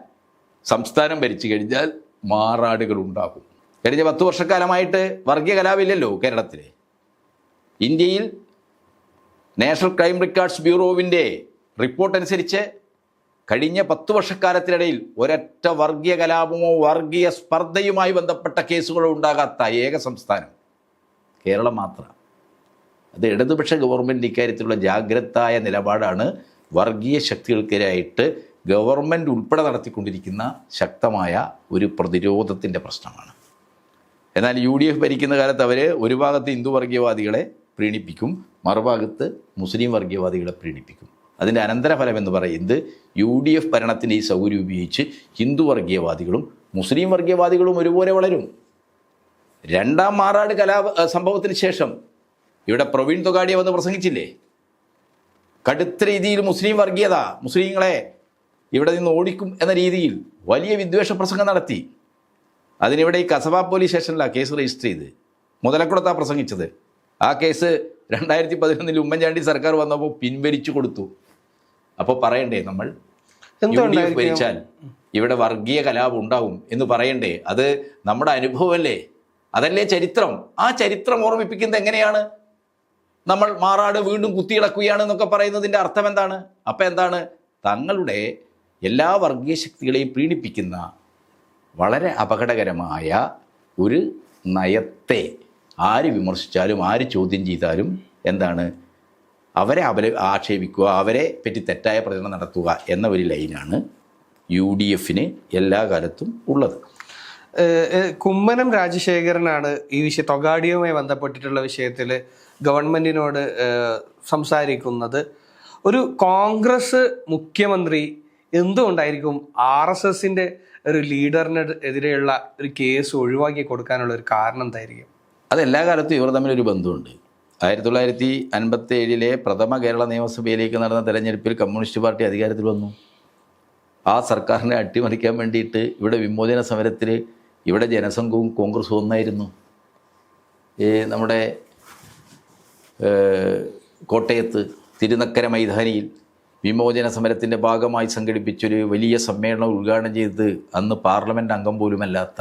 സംസ്ഥാനം ഭരിച്ചു കഴിഞ്ഞാൽ മാറാടുകളുണ്ടാകും. കഴിഞ്ഞ 10 വർഷക്കാലമായിട്ട് വർഗീയ കലാപമില്ലല്ലോ കേരളത്തിൽ. ഇന്ത്യയിൽ നാഷണൽ ക്രൈം റെക്കോർഡ്സ് ബ്യൂറോവിൻ്റെ റിപ്പോർട്ട് അനുസരിച്ച് കഴിഞ്ഞ 10 വർഷക്കാലത്തിനിടയിൽ ഒരൊറ്റ വർഗീയ കലാപമോ വർഗീയ സ്പർദ്ധയുമായി ബന്ധപ്പെട്ട കേസുകളോ ഉണ്ടാകാത്ത ഏക സംസ്ഥാനം കേരളം മാത്രം. അത് ഇടതുപക്ഷ ഗവൺമെൻറ് ഇക്കാര്യത്തിലുള്ള ജാഗ്രതായ നിലപാടാണ് വർഗീയ ശക്തികൾക്കെതിരായിട്ട് ഗവൺമെൻറ് ഉൾപ്പെടെ നടത്തിക്കൊണ്ടിരിക്കുന്ന ശക്തമായ ഒരു പ്രതിരോധത്തിൻ്റെ പ്രശ്നമാണ്. എന്നാൽ UDF ഭരിക്കുന്ന കാലത്ത് അവർ ഒരു ഭാഗത്ത് ഹിന്ദു വർഗീയവാദികളെ പ്രീണിപ്പിക്കും, മറുഭാഗത്ത് മുസ്ലിം വർഗീയവാദികളെ പ്രീണിപ്പിക്കും. അതിൻ്റെ അനന്തരഫലം എന്ന് പറയുന്നത് UDF ഭരണത്തിൻ്റെ ഈ സൗകര്യം ഉപയോഗിച്ച് ഹിന്ദു വർഗീയവാദികളും മുസ്ലിം വർഗീയവാദികളും ഒരുപോലെ വളരും. രണ്ടാം മാറാട് സംഭവത്തിന് ശേഷം ഇവിടെ പ്രവീൺ തൊഗാഡിയ വന്ന് പ്രസംഗിച്ചില്ലേ, കടുത്ത രീതിയിൽ മുസ്ലിം വർഗീയത, മുസ്ലിങ്ങളെ ഇവിടെ നിന്ന് ഓടിക്കും എന്ന രീതിയിൽ വലിയ വിദ്വേഷ പ്രസംഗം നടത്തി. അതിനിവിടെ ഈ കസബ പോലീസ് സ്റ്റേഷനിലാണ് കേസ് രജിസ്റ്റർ ചെയ്ത്. മുതലക്കുളത്താണ് പ്രസംഗിച്ചത്. ആ കേസ് 2011 ഉമ്മൻചാണ്ടി സർക്കാർ വന്നപ്പോൾ പിൻവലിച്ചു കൊടുത്തു. അപ്പോൾ പറയണ്ടേ, നമ്മൾ UDF ഭരിച്ചാൽ ഇവിടെ വർഗീയ കലാപം ഉണ്ടാവും എന്ന് പറയണ്ടേ? അത് നമ്മുടെ അനുഭവമല്ലേ, അതല്ലേ ചരിത്രം. ആ ചരിത്രം ഓർമ്മിപ്പിക്കുന്നത് എങ്ങനെയാണ് നമ്മൾ മാറാട് വീണ്ടും കുത്തിയിളക്കുകയാണ് എന്നൊക്കെ പറയുന്നതിൻ്റെ അർത്ഥം എന്താണ്? അപ്പം എന്താണ്, തങ്ങളുടെ എല്ലാ വർഗീയ ശക്തികളെയും പ്രീണിപ്പിക്കുന്ന വളരെ അപകടകരമായ ഒരു നയത്തെ ആര് വിമർശിച്ചാലും ആര് ചോദ്യം ചെയ്താലും എന്താണ്, അവരെ ആക്ഷേപിക്കുക, അവരെ പറ്റി തെറ്റായ പ്രചരണം നടത്തുക എന്ന ഒരു ലൈനാണ് UDFന് എല്ലാ കാലത്തും ഉള്ളത്. കുമ്മനം രാജശേഖരനാണ് ഈ തൊഗാഡിയുമായി ബന്ധപ്പെട്ടിട്ടുള്ള വിഷയത്തിൽ ഗവൺമെൻറ്റിനോട് സംസാരിക്കുന്നത്. ഒരു കോൺഗ്രസ് മുഖ്യമന്ത്രി എന്തുകൊണ്ടായിരിക്കും RSSൻ്റെ ഒരു ലീഡറിനെതിരെയുള്ള ഒരു കേസ് ഒഴിവാക്കി കൊടുക്കാനുള്ള ഒരു കാരണം എന്തായിരിക്കും? അതെല്ലാ കാലത്തും ഇവർ തമ്മിലൊരു ബന്ധമുണ്ട്. 1957 പ്രഥമ കേരള നിയമസഭയിലേക്ക് നടന്ന തെരഞ്ഞെടുപ്പിൽ കമ്മ്യൂണിസ്റ്റ് പാർട്ടി അധികാരത്തിൽ വന്നു. ആ സർക്കാരിനെ അട്ടിമറിക്കാൻ വേണ്ടിയിട്ട് ഇവിടെ വിമോചന സമരത്തിൽ ഇവിടെ ജനസംഘവും കോൺഗ്രസും ഒന്നായിരുന്നു. നമ്മുടെ കോട്ടയത്ത് തിരുനക്കര മൈതാനിയിൽ വിമോചന സമരത്തിൻ്റെ ഭാഗമായി സംഘടിപ്പിച്ചൊരു വലിയ സമ്മേളനം ഉദ്ഘാടനം ചെയ്തത് അന്ന് പാർലമെൻറ്റ് അംഗം പോലുമല്ലാത്ത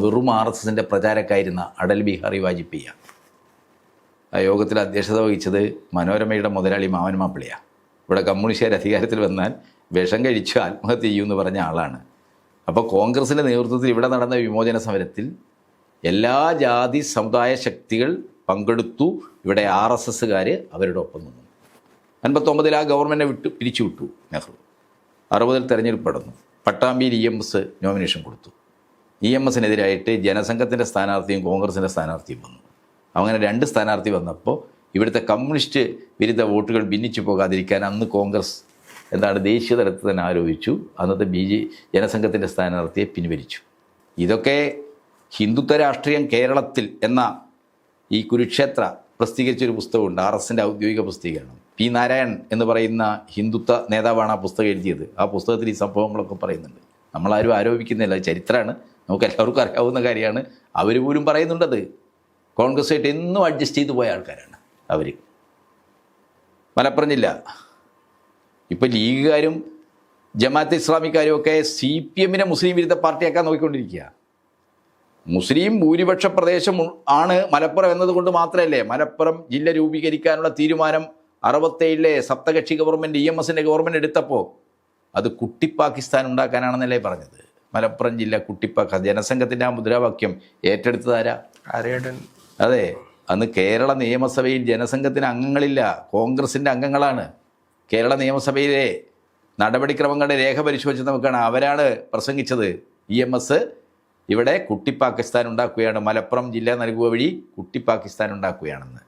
വെറും RSSൻ്റെ പ്രചാരക്കായിരുന്ന അടൽ ബിഹാറി വാജ്പേയിയാണ്. ആ യോഗത്തിൽ അധ്യക്ഷത വഹിച്ചത് മനോരമയുടെ മുതലാളി മാവൻ മാപ്പിളയാണ്. ഇവിടെ കമ്മ്യൂണിസ്റ്റുകാർ അധികാരത്തിൽ വന്നാൽ വിഷം കഴിച്ച് ആത്മഹത്യ ചെയ്യുമെന്ന് പറഞ്ഞ ആളാണ്. അപ്പോൾ കോൺഗ്രസിൻ്റെ നേതൃത്വത്തിൽ ഇവിടെ നടന്ന വിമോചന സമരത്തിൽ എല്ലാ ജാതി സമുദായ ശക്തികൾ പങ്കെടുത്തു. ഇവിടെ RSSകാർ അവരുടെ ഒപ്പം നിന്നു. 59 ആ ഗവൺമെൻറ്റിനെ പിരിച്ചുവിട്ടു നെഹ്റു. 60 തെരഞ്ഞെടുപ്പ് നടന്നു. പട്ടാമ്പിയിൽ EMS നോമിനേഷൻ കൊടുത്തു. EMSനെതിരായിട്ട് ജനസംഘത്തിൻ്റെ സ്ഥാനാർത്ഥിയും കോൺഗ്രസിൻ്റെ സ്ഥാനാർത്ഥിയും വന്നു. അങ്ങനെ 2 സ്ഥാനാർത്ഥി വന്നപ്പോൾ ഇവിടുത്തെ കമ്മ്യൂണിസ്റ്റ് വിരുദ്ധ വോട്ടുകൾ ഭിന്നിച്ചു പോകാതിരിക്കാൻ അന്ന് കോൺഗ്രസ് ദേശീയ തലത്തിൽ തന്നെ ആരോപിച്ചു. അന്നത്തെ ജനസംഘത്തിൻ്റെ സ്ഥാനാർത്ഥിയെ പിൻവലിച്ചു. ഇതൊക്കെ ഹിന്ദുത്വ രാഷ്ട്രീയം കേരളത്തിൽ എന്ന ഈ കുരുക്ഷേത്ര പ്രസിദ്ധീകരിച്ചൊരു പുസ്തകമുണ്ട്, RSൻ്റെ ഔദ്യോഗിക പ്രസിദ്ധീകരണം. P. നാരായൺ എന്ന് പറയുന്ന ഹിന്ദുത്വ നേതാവാണ് ആ പുസ്തകം എഴുതിയത്. ആ പുസ്തകത്തിൽ ഈ സംഭവങ്ങളൊക്കെ പറയുന്നുണ്ട്. നമ്മളാരും ആരോപിക്കുന്നില്ല, ചരിത്രമാണ്, നമുക്ക് എല്ലാവർക്കും അറിയാവുന്ന കാര്യമാണ്. അവർ പോലും പറയുന്നുണ്ടത്. കോൺഗ്രസ്സായിട്ട് എന്നും അഡ്ജസ്റ്റ് ചെയ്തു പോയ ആൾക്കാരാണ് അവർ. മലപ്പുറം ജില്ല ഇപ്പോൾ ലീഗുകാരും ജമാഅത്തെ ഇസ്ലാമിക്കാരും ഒക്കെ CPMനെ മുസ്ലിം വിരുദ്ധ പാർട്ടിയാക്കാൻ നോക്കിക്കൊണ്ടിരിക്കുക. മുസ്ലിം ഭൂരിപക്ഷ പ്രദേശം ആണ് മലപ്പുറം എന്നതുകൊണ്ട് മാത്രമല്ലേ മലപ്പുറം ജില്ല രൂപീകരിക്കാനുള്ള തീരുമാനം 67-ലെ സപ്തകക്ഷി ഗവൺമെൻറ് EMSൻ്റെ ഗവൺമെൻറ് എടുത്തപ്പോൾ അത് കുട്ടി പാകിസ്ഥാൻ ഉണ്ടാക്കാനാണെന്നല്ലേ പറഞ്ഞത്. മലപ്പുറം ജില്ല കുട്ടിപ്പാക്ക ജനസംഘത്തിൻ്റെ ആ മുദ്രാവാക്യം ഏറ്റെടുത്തതാരാ? അതെ, അന്ന് കേരള നിയമസഭയിൽ ജനസംഘത്തിന് അംഗങ്ങളില്ല, കോൺഗ്രസിൻ്റെ അംഗങ്ങളാണ്. കേരള നിയമസഭയിലെ നടപടിക്രമങ്ങളുടെ രേഖ പരിശോധിച്ച് നോക്കുകയാണ്, അവരാണ് പ്രസംഗിച്ചത്. EMS ഇവിടെ കുട്ടി പാകിസ്ഥാൻ ഉണ്ടാക്കുകയാണ്, മലപ്പുറം ജില്ല നൽകുക വഴി കുട്ടി പാകിസ്ഥാൻ ഉണ്ടാക്കുകയാണെന്ന്.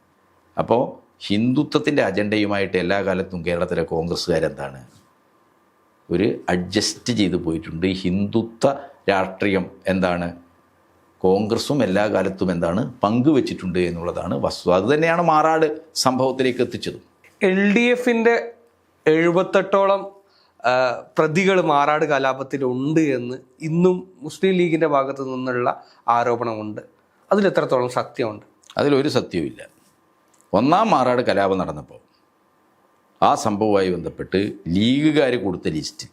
അപ്പോൾ ഹിന്ദുത്വത്തിൻ്റെ അജണ്ടയുമായിട്ട് എല്ലാ കാലത്തും കേരളത്തിലെ കോൺഗ്രസ്സുകാരെന്താണ് ഒരു അഡ്ജസ്റ്റ് ചെയ്തു പോയിട്ടുണ്ട്. ഹിന്ദുത്വ രാഷ്ട്രീയം കോൺഗ്രസും എല്ലാ കാലത്തും പങ്കുവച്ചിട്ടുണ്ട് എന്നുള്ളതാണ് വസ്തുത. അതുതന്നെയാണ് മാറാട് സംഭവത്തിലേക്ക് എത്തിച്ചത്. LDFൻ്റെ 78ഓളം പ്രതികൾ മാറാട് കലാപത്തിലുണ്ട് എന്ന് ഇന്നും മുസ്ലിം ലീഗിൻ്റെ ഭാഗത്തു നിന്നുള്ള ആരോപണമുണ്ട്. അതിലെത്രത്തോളം സത്യമുണ്ട്? അതിലൊരു സത്യവുമില്ല. ഒന്നാം മാറാട് കലാപം നടന്നപ്പോൾ ആ സംഭവവുമായി ബന്ധപ്പെട്ട് ലീഗുകാർ കൊടുത്ത ലിസ്റ്റിൽ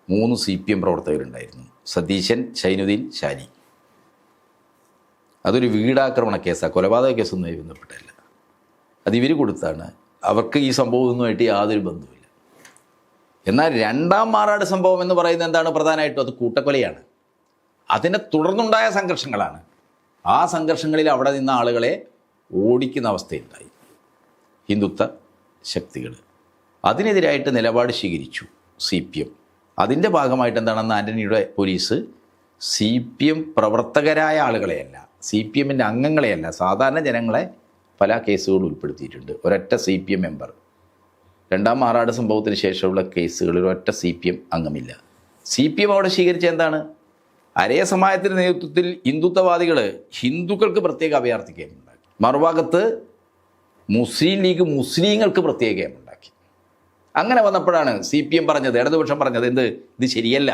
3 CPM പ്രവർത്തകരുണ്ടായിരുന്നു. സതീശൻ, ഷൈനുദ്ദീൻ, ഷാനി. അതൊരു വീടാക്രമണ കേസാണ്, കൊലപാതക കേസൊന്നുമായി ബന്ധപ്പെട്ടല്ല. അത് ഇവർ കൊടുത്താണ്. അവർക്ക് ഈ സംഭവമൊന്നുമായിട്ട് യാതൊരു ബന്ധവുമില്ല. എന്നാൽ രണ്ടാം മാറാട് സംഭവം എന്ന് പറയുന്നത് പ്രധാനമായിട്ടും അത് കൂട്ടക്കൊലയാണ്. അതിനെ തുടർന്നുണ്ടായ സംഘർഷങ്ങളാണ്. ആ സംഘർഷങ്ങളിൽ അവിടെ നിന്ന ആളുകളെ ഓടിക്കുന്ന അവസ്ഥയുണ്ടായി ഹിന്ദുത്വ ശക്തികൾ. അതിനെതിരായിട്ട് നിലപാട് സ്വീകരിച്ചു CPM. അതിൻ്റെ ഭാഗമായിട്ട് ആൻ്റണിയുടെ പോലീസ് CPM പ്രവർത്തകരായ ആളുകളെയല്ല, CPMൻ്റെ അംഗങ്ങളെയല്ല, സാധാരണ ജനങ്ങളെ പല കേസുകളും ഉൾപ്പെടുത്തിയിട്ടുണ്ട്. ഒരൊറ്റ CPM മെമ്പർ. രണ്ടാം മാറാട് സംഭവത്തിന് ശേഷമുള്ള കേസുകളിൽ ഒരൊറ്റ CPM അംഗമില്ല. CPM അവിടെ സ്വീകരിച്ച അരയ സമാജത്തിൻ്റെ നേതൃത്വത്തിൽ ഹിന്ദുത്വവാദികൾ ഹിന്ദുക്കൾക്ക് പ്രത്യേക അഭയാർത്ഥി ക്യാമ്പുണ്ടാക്കി. മറുഭാഗത്ത് മുസ്ലിം ലീഗ് മുസ്ലിങ്ങൾക്ക് പ്രത്യേക ക്യാമ്പുണ്ടാക്കി. അങ്ങനെ വന്നപ്പോഴാണ് CPM പറഞ്ഞത്, ഇടതുപക്ഷം പറഞ്ഞത്, ഇത് ശരിയല്ല.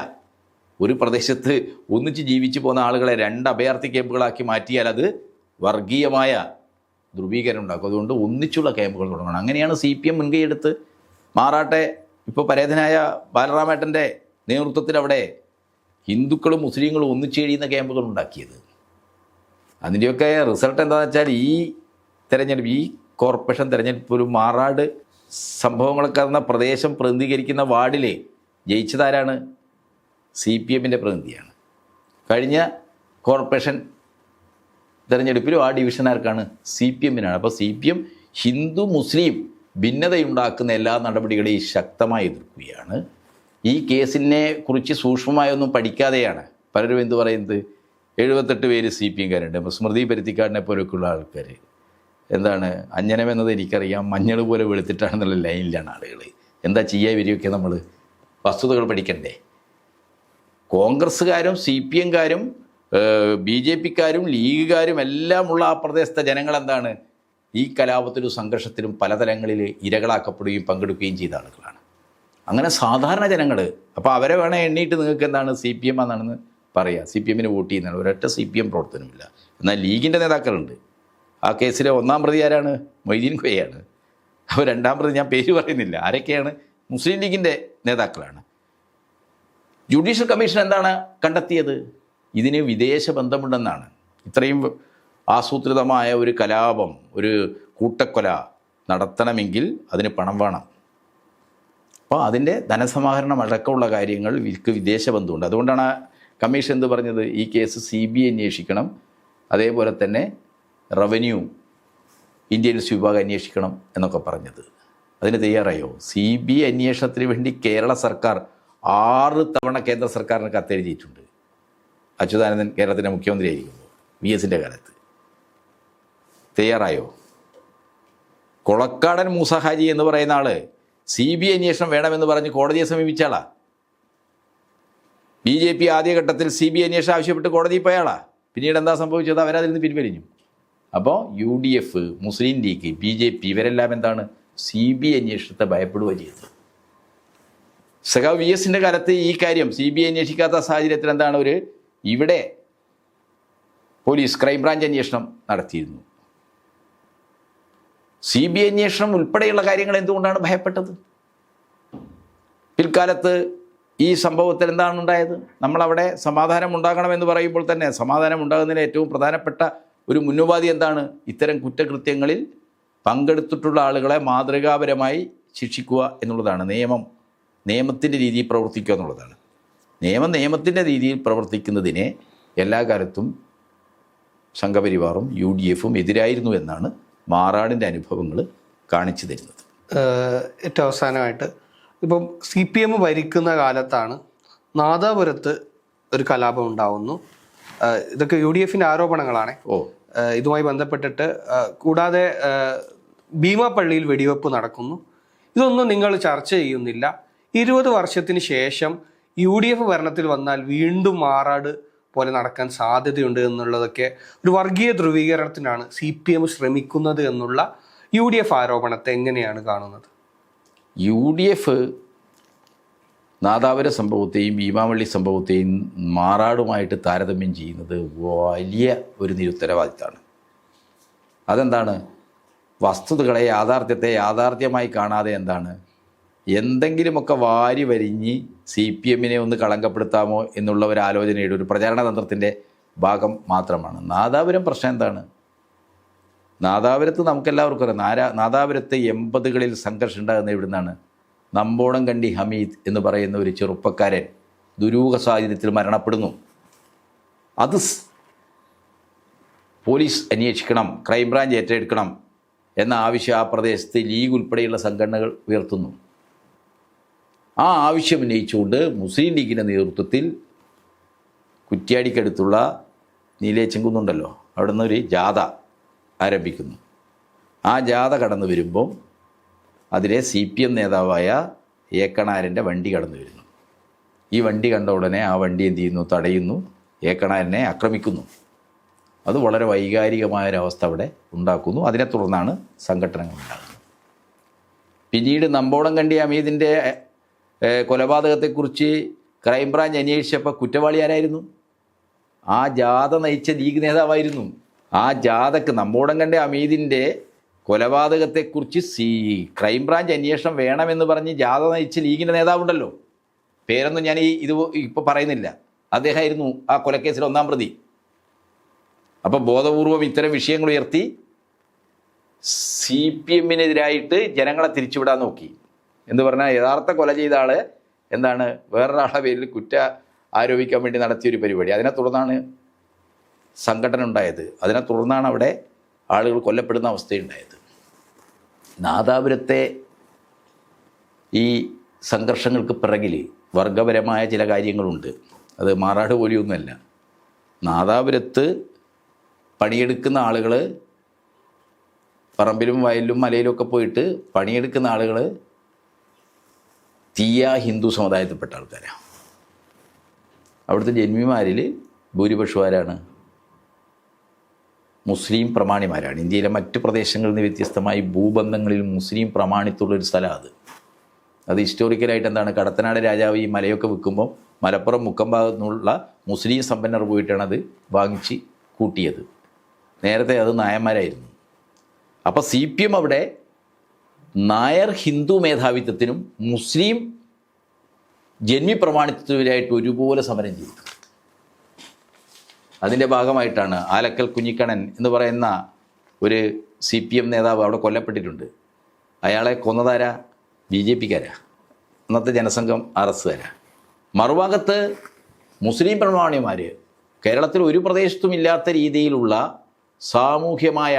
ഒരു പ്രദേശത്ത് ഒന്നിച്ച് ജീവിച്ചു പോകുന്ന ആളുകളെ 2 അഭയാർത്ഥി ക്യാമ്പുകളാക്കി മാറ്റിയാൽ അത് വർഗീയമായ ധ്രുവീകരണം ഉണ്ടാക്കും. അതുകൊണ്ട് ഒന്നിച്ചുള്ള ക്യാമ്പുകൾ തുടങ്ങണം. അങ്ങനെയാണ് CPM മുൻകൈയെടുത്ത് മാറാട്ടെ ഇപ്പോൾ പരേതനായ ബാലറാമേട്ടൻ്റെ നേതൃത്വത്തിൽ അവിടെ ഹിന്ദുക്കളും മുസ്ലിങ്ങളും ഒന്നിച്ച് കഴിയുന്ന ക്യാമ്പുകൾ ഉണ്ടാക്കിയത്. അതിൻ്റെയൊക്കെ റിസൾട്ട് എന്താണെന്ന് വെച്ചാൽ ഈ തെരഞ്ഞെടുപ്പ്, ഈ കോർപ്പറേഷൻ തെരഞ്ഞെടുപ്പ്, ഒരു മാറാട് സംഭവങ്ങളൊക്കെ നടന്ന പ്രദേശം പ്രതിനിധീകരിക്കുന്ന വാർഡിൽ ജയിച്ചതാരാണ്? CPMൻ്റെ പ്രതിനിധിയാണ്. കഴിഞ്ഞ കോർപ്പറേഷൻ തെരഞ്ഞെടുപ്പിലും ആ ഡിവിഷൻ ആർക്കാണ്? CPMനാണ്. അപ്പോൾ CPM ഹിന്ദു മുസ്ലിം ഭിന്നതയുണ്ടാക്കുന്ന എല്ലാ നടപടികളെയും ശക്തമായി എതിർക്കുകയാണ്. ഈ കേസിനെ കുറിച്ച് സൂക്ഷ്മമായൊന്നും പഠിക്കാതെയാണ് പലരും പറയുന്നത്. 78 പേര് CPMകാരുണ്ട്. ഇപ്പോൾ സ്മൃതി പരുത്തിക്കാടിനെ പോലെയൊക്കെയുള്ള ആൾക്കാർ അഞ്ജനം എന്നത് എനിക്കറിയാം, മഞ്ഞൾ പോലെ വെളുത്തിട്ടാണെന്നുള്ള ലൈനിലാണ് ആളുകൾ. എന്താ ചെയ്യുക? ഇവരെയൊക്കെ നമ്മൾ വസ്തുതകൾ പഠിക്കണ്ടേ? കോൺഗ്രസ്സുകാരും CPMകാരും BJPക്കാരും ലീഗുകാരും എല്ലാമുള്ള ആ പ്രദേശത്തെ ജനങ്ങൾ ഈ കലാപത്തിലും സംഘർഷത്തിലും പലതലങ്ങളിൽ ഇരകളാക്കപ്പെടുകയും പങ്കെടുക്കുകയും ചെയ്ത ആളുകളാണ്. അങ്ങനെ സാധാരണ ജനങ്ങൾ. അപ്പോൾ അവരെ വേണേൽ എണ്ണീട്ട് നിങ്ങൾക്ക് CPM എന്നാണെന്ന് പറയുക. CPMന് വോട്ട് ചെയ്യുന്നതാണ്. ഒരൊറ്റ CPM പ്രവർത്തനമില്ല. എന്നാൽ ലീഗിൻ്റെ നേതാക്കളുണ്ട്. ആ കേസിലെ 1-ാം പ്രതി ആരാണ്? മൊയ്തീൻ ഖോയയാണ്. അപ്പോൾ 2-ാം പ്രതി ഞാൻ പേര് പറയുന്നില്ല. ആരൊക്കെയാണ്? മുസ്ലിം ലീഗിൻ്റെ നേതാക്കളാണ്. ജുഡീഷ്യൽ കമ്മീഷൻ കണ്ടെത്തിയത്? ഇതിന് വിദേശ ബന്ധമുണ്ടെന്നാണ്. ഇത്രയും ആസൂത്രിതമായ ഒരു കലാപം, ഒരു കൂട്ടക്കൊല നടത്തണമെങ്കിൽ അതിന് പണം വേണം. അപ്പോൾ അതിൻ്റെ ധനസമാഹരണം അടക്കമുള്ള കാര്യങ്ങൾ വിദേശ ബന്ധമുണ്ട്. അതുകൊണ്ടാണ് കമ്മീഷൻ പറഞ്ഞത് ഈ കേസ് CBI അന്വേഷിക്കണം, അതേപോലെ തന്നെ റവന്യൂ ഇൻ്റലിജൻസ് വിഭാഗം അന്വേഷിക്കണം എന്നൊക്കെ പറഞ്ഞത്. അതിന് തയ്യാറായോ? CBI അന്വേഷണത്തിന് വേണ്ടി കേരള സർക്കാർ 6 തവണ കേന്ദ്ര സർക്കാരിന് കത്തെഴുതിയിട്ടുണ്ട്. അച്യുതാനന്ദൻ കേരളത്തിൻ്റെ മുഖ്യമന്ത്രിയായിരിക്കുമ്പോൾ VS-ൻ്റെ കാലത്ത് തയ്യാറായോ? കൊളക്കാടൻ മൂസ ഹാജി എന്ന് പറയുന്ന ആൾ CBI അന്വേഷണം വേണമെന്ന് പറഞ്ഞ് കോടതിയെ സമീപിച്ച ആളാ. BJP ആദ്യഘട്ടത്തിൽ CBI അന്വേഷണം ആവശ്യപ്പെട്ട് കോടതിയിൽ പോയാളാ. പിന്നീട് എന്താ സംഭവിച്ചത്? അവരതിൽ നിന്ന് പിൻവലിഞ്ഞു. അപ്പോൾ UDF, മുസ്ലിം ലീഗ്, BJP ഇവരെല്ലാം എന്താണ് CBI അന്വേഷണത്തെ ഭയപ്പെടുക ചെയ്തത്. സഖാവ് VS-ൻ്റെ കാലത്ത് ഈ കാര്യം CBI അന്വേഷിക്കാത്ത സാഹചര്യത്തിൽ എന്താണ് ഇവിടെ പോലീസ് ക്രൈംബ്രാഞ്ച് അന്വേഷണം നടത്തിയിരുന്നു. CBI അന്വേഷണം ഉൾപ്പെടെയുള്ള കാര്യങ്ങൾ എന്തുകൊണ്ടാണ് ഭയപ്പെട്ടത്? പിൽക്കാലത്ത് ഈ സംഭവത്തിൽ എന്താണ് ഉണ്ടായത്? നമ്മളവിടെ സമാധാനം ഉണ്ടാകണമെന്ന് പറയുമ്പോൾ തന്നെ സമാധാനം ഉണ്ടാകുന്നതിന് ഏറ്റവും പ്രധാനപ്പെട്ട ഒരു മുന്നുപാധി എന്താണ്? ഇത്തരം കുറ്റകൃത്യങ്ങളിൽ പങ്കെടുത്തിട്ടുള്ള ആളുകളെ മാതൃകാപരമായി ശിക്ഷിക്കുക എന്നുള്ളതാണ്. നിയമത്തിൻ്റെ രീതിയിൽ പ്രവർത്തിക്കുക എന്നുള്ളതാണ്. നിയമത്തിൻ്റെ രീതിയിൽ പ്രവർത്തിക്കുന്നതിനെ എല്ലാ കാലത്തും സംഘപരിവാറും UDF-ഉം എതിരായിരുന്നു എന്നാണ് മാറാടിൻ്റെ അനുഭവങ്ങൾ കാണിച്ചു തരുന്നത്. ഏറ്റവും അവസാനമായിട്ട് ഇപ്പം CPM ഭരിക്കുന്ന കാലത്താണ് നാദാപുരത്ത് ഒരു കലാപം ഉണ്ടാവുന്നു. ഇതൊക്കെ UDF-ൻ്റെ ആരോപണങ്ങളാണ്. ഇതുമായി ബന്ധപ്പെട്ടിട്ട് കൂടാതെ ഭീമാപള്ളിയിൽ വെടിവെപ്പ് നടക്കുന്നു. ഇതൊന്നും നിങ്ങൾ ചർച്ച ചെയ്യുന്നില്ല. 20 വർഷത്തിന് ശേഷം UDF ഭരണത്തിൽ വന്നാൽ വീണ്ടും മാറാട് പോലെ നടക്കാൻ സാധ്യതയുണ്ട് എന്നുള്ളതൊക്കെ ഒരു വർഗീയ ധ്രുവീകരണത്തിനാണ് CPM ശ്രമിക്കുന്നത് എന്നുള്ള UDF ആരോപണത്തെ എങ്ങനെയാണ് കാണുന്നത്? UDF നാദാപുര സംഭവത്തെയും ഭീമാവള്ളി സംഭവത്തെയും മാറാടുമായിട്ട് താരതമ്യം ചെയ്യുന്നത് വലിയ ഒരു നിരുത്തരവാദിത്തമാണ്. അതെന്താണ്? വസ്തുതകളെ യാഥാർത്ഥ്യമായി കാണാതെ എന്താണ് എന്തെങ്കിലുമൊക്കെ വാരി വരിഞ്ഞ് CPM-നെ ഒന്ന് കളങ്കപ്പെടുത്താമോ എന്നുള്ള ഒരു ആലോചനയുടെ ഒരു പ്രചാരണ തന്ത്രത്തിൻ്റെ ഭാഗം മാത്രമാണ്. നാദാപുരം പ്രശ്നം എന്താണ്? നാദാപുരത്ത് നമുക്കെല്ലാവർക്കും അറിയാം. നാദാപുരത്ത് 80കളിൽ സംഘർഷം ഉണ്ടാകുന്ന എവിടുന്നാണ്? നമ്പോണം കണ്ടി ഹമീദ് എന്ന് പറയുന്ന ഒരു ചെറുപ്പക്കാരൻ ദുരൂഹ സാഹചര്യത്തിൽ മരണപ്പെടുന്നു. അത് പോലീസ് അന്വേഷിക്കണം, ക്രൈംബ്രാഞ്ച് ഏറ്റെടുക്കണം എന്ന ആവശ്യം ആ പ്രദേശത്ത് ലീഗ് ഉൾപ്പെടെയുള്ള സംഘടനകൾ ഉയർത്തുന്നു. ആ ആവശ്യം ഉന്നയിച്ചുകൊണ്ട് മുസ്ലിം ലീഗിൻ്റെ നേതൃത്വത്തിൽ കുറ്റ്യാടിക്കടുത്തുള്ള നീലേച്ചൻകുന്നുണ്ടല്ലോ, അവിടെ നിന്നൊരു ജാഥ ആരംഭിക്കുന്നു. ആ ജാഥ കടന്നു വരുമ്പോൾ അതിലെ CPM നേതാവായ ഏക്കണാരൻ്റെ വണ്ടി കടന്നു വരുന്നു. ഈ വണ്ടി കണ്ട ഉടനെ ആ വണ്ടി എന്ത് ചെയ്യുന്നു? തടയുന്നു, ഏക്കണാരനെ ആക്രമിക്കുന്നു. അത് വളരെ വൈകാരികമായൊരവസ്ഥ അവിടെ ഉണ്ടാക്കുന്നു. അതിനെ തുടർന്നാണ് സംഘടനകൾ ഉണ്ടാകുന്നത്. പിന്നീട് നമ്പോളം കണ്ടി ഹമീദിൻ്റെ കൊലപാതകത്തെക്കുറിച്ച് ക്രൈംബ്രാഞ്ച് അന്വേഷിച്ചപ്പോൾ കുറ്റവാളി ആരായിരുന്നു? ആ ജാഥ നയിച്ച ലീഗ് നേതാവായിരുന്നു. ആ ജാഥക്ക് നമ്പോളം കണ്ടി ഹമീദിൻ്റെ കൊലപാതകത്തെക്കുറിച്ച് ക്രൈംബ്രാഞ്ച് അന്വേഷണം വേണമെന്ന് പറഞ്ഞ് ജാഥ നയിച്ച ലീഗിൻ്റെ നേതാവുണ്ടല്ലോ, പേരൊന്നും ഞാൻ ഇപ്പോൾ പറയുന്നില്ല. അദ്ദേഹമായിരുന്നു ആ കൊലക്കേസിൽ 1-ാം പ്രതി. അപ്പോൾ ബോധപൂർവം ഇത്തരം വിഷയങ്ങൾ ഉയർത്തി CPM-നെതിരായിട്ട് ജനങ്ങളെ തിരിച്ചുവിടാൻ നോക്കി എന്ന് പറഞ്ഞാൽ യഥാർത്ഥ കൊല ചെയ്ത ആൾ എന്താണ് വേറൊരാളുടെ പേരിൽ ആരോപിക്കാൻ വേണ്ടി നടത്തിയൊരു പരിപാടി. അതിനെ തുടർന്നാണ് സംഘടന ഉണ്ടായത്. അതിനെ തുടർന്നാണ് അവിടെ ആളുകൾ കൊല്ലപ്പെടുന്ന അവസ്ഥയുണ്ടായത്. നാദാപുരത്തെ ഈ സംഘർഷങ്ങൾക്ക് പിറകിൽ വർഗപരമായ ചില കാര്യങ്ങളുണ്ട്. അത് മാറാട് പോലെയൊന്നുമല്ല. നാദാപുരത്ത് പണിയെടുക്കുന്ന ആളുകൾ പറമ്പിലും വയലിലും മലയിലും ഒക്കെ പോയിട്ട് പണിയെടുക്കുന്ന ആളുകൾ തീയ ഹിന്ദു സമുദായത്തിൽപ്പെട്ട ആൾക്കാരാണ്. അവിടുത്തെ ജന്മിമാരിൽ ഭൂരിപക്ഷം ആരാണ്? മുസ്ലിം പ്രമാണിമാരാണ്. ഇന്ത്യയിലെ മറ്റ് പ്രദേശങ്ങളിൽ നിന്ന് വ്യത്യസ്തമായി ഭൂബന്ധങ്ങളിൽ മുസ്ലിം പ്രമാണിത്തുള്ളൊരു സ്ഥലമാണ് അത് ഹിസ്റ്റോറിക്കലായിട്ട് എന്താണ്? കടത്തനാട് രാജാവ് ഈ മലയൊക്കെ വിൽക്കുമ്പോൾ മലപ്പുറം മുക്കം ഭാഗത്തുനിന്നുള്ള മുസ്ലിം സമ്പന്നർ പോയിട്ടാണ് അത് വാങ്ങിച്ച് കൂട്ടിയത്. നേരത്തെ അത് നായന്മാരായിരുന്നു. അപ്പോൾ CPM അവിടെ നായർ ഹിന്ദു മേധാവിത്വത്തിനും മുസ്ലിം ജന്മി പ്രമാണിത്വത്തിനെതിരായിട്ട് ഒരുപോലെ സമരം ചെയ്തു. അതിൻ്റെ ഭാഗമായിട്ടാണ് ആലക്കൽ കുഞ്ഞിക്കണ്ണൻ എന്ന് പറയുന്ന ഒരു CPM നേതാവ് അവിടെ കൊല്ലപ്പെട്ടിട്ടുണ്ട്. അയാളെ കൊന്നതാരാ? BJP-ക്കാരാ, അന്നത്തെ ജനസംഘം RS-കാരാ. മറുഭാഗത്ത് മുസ്ലിം പ്രമാണിമാർ കേരളത്തിൽ ഒരു പ്രദേശത്തും ഇല്ലാത്ത രീതിയിലുള്ള സാമൂഹ്യമായ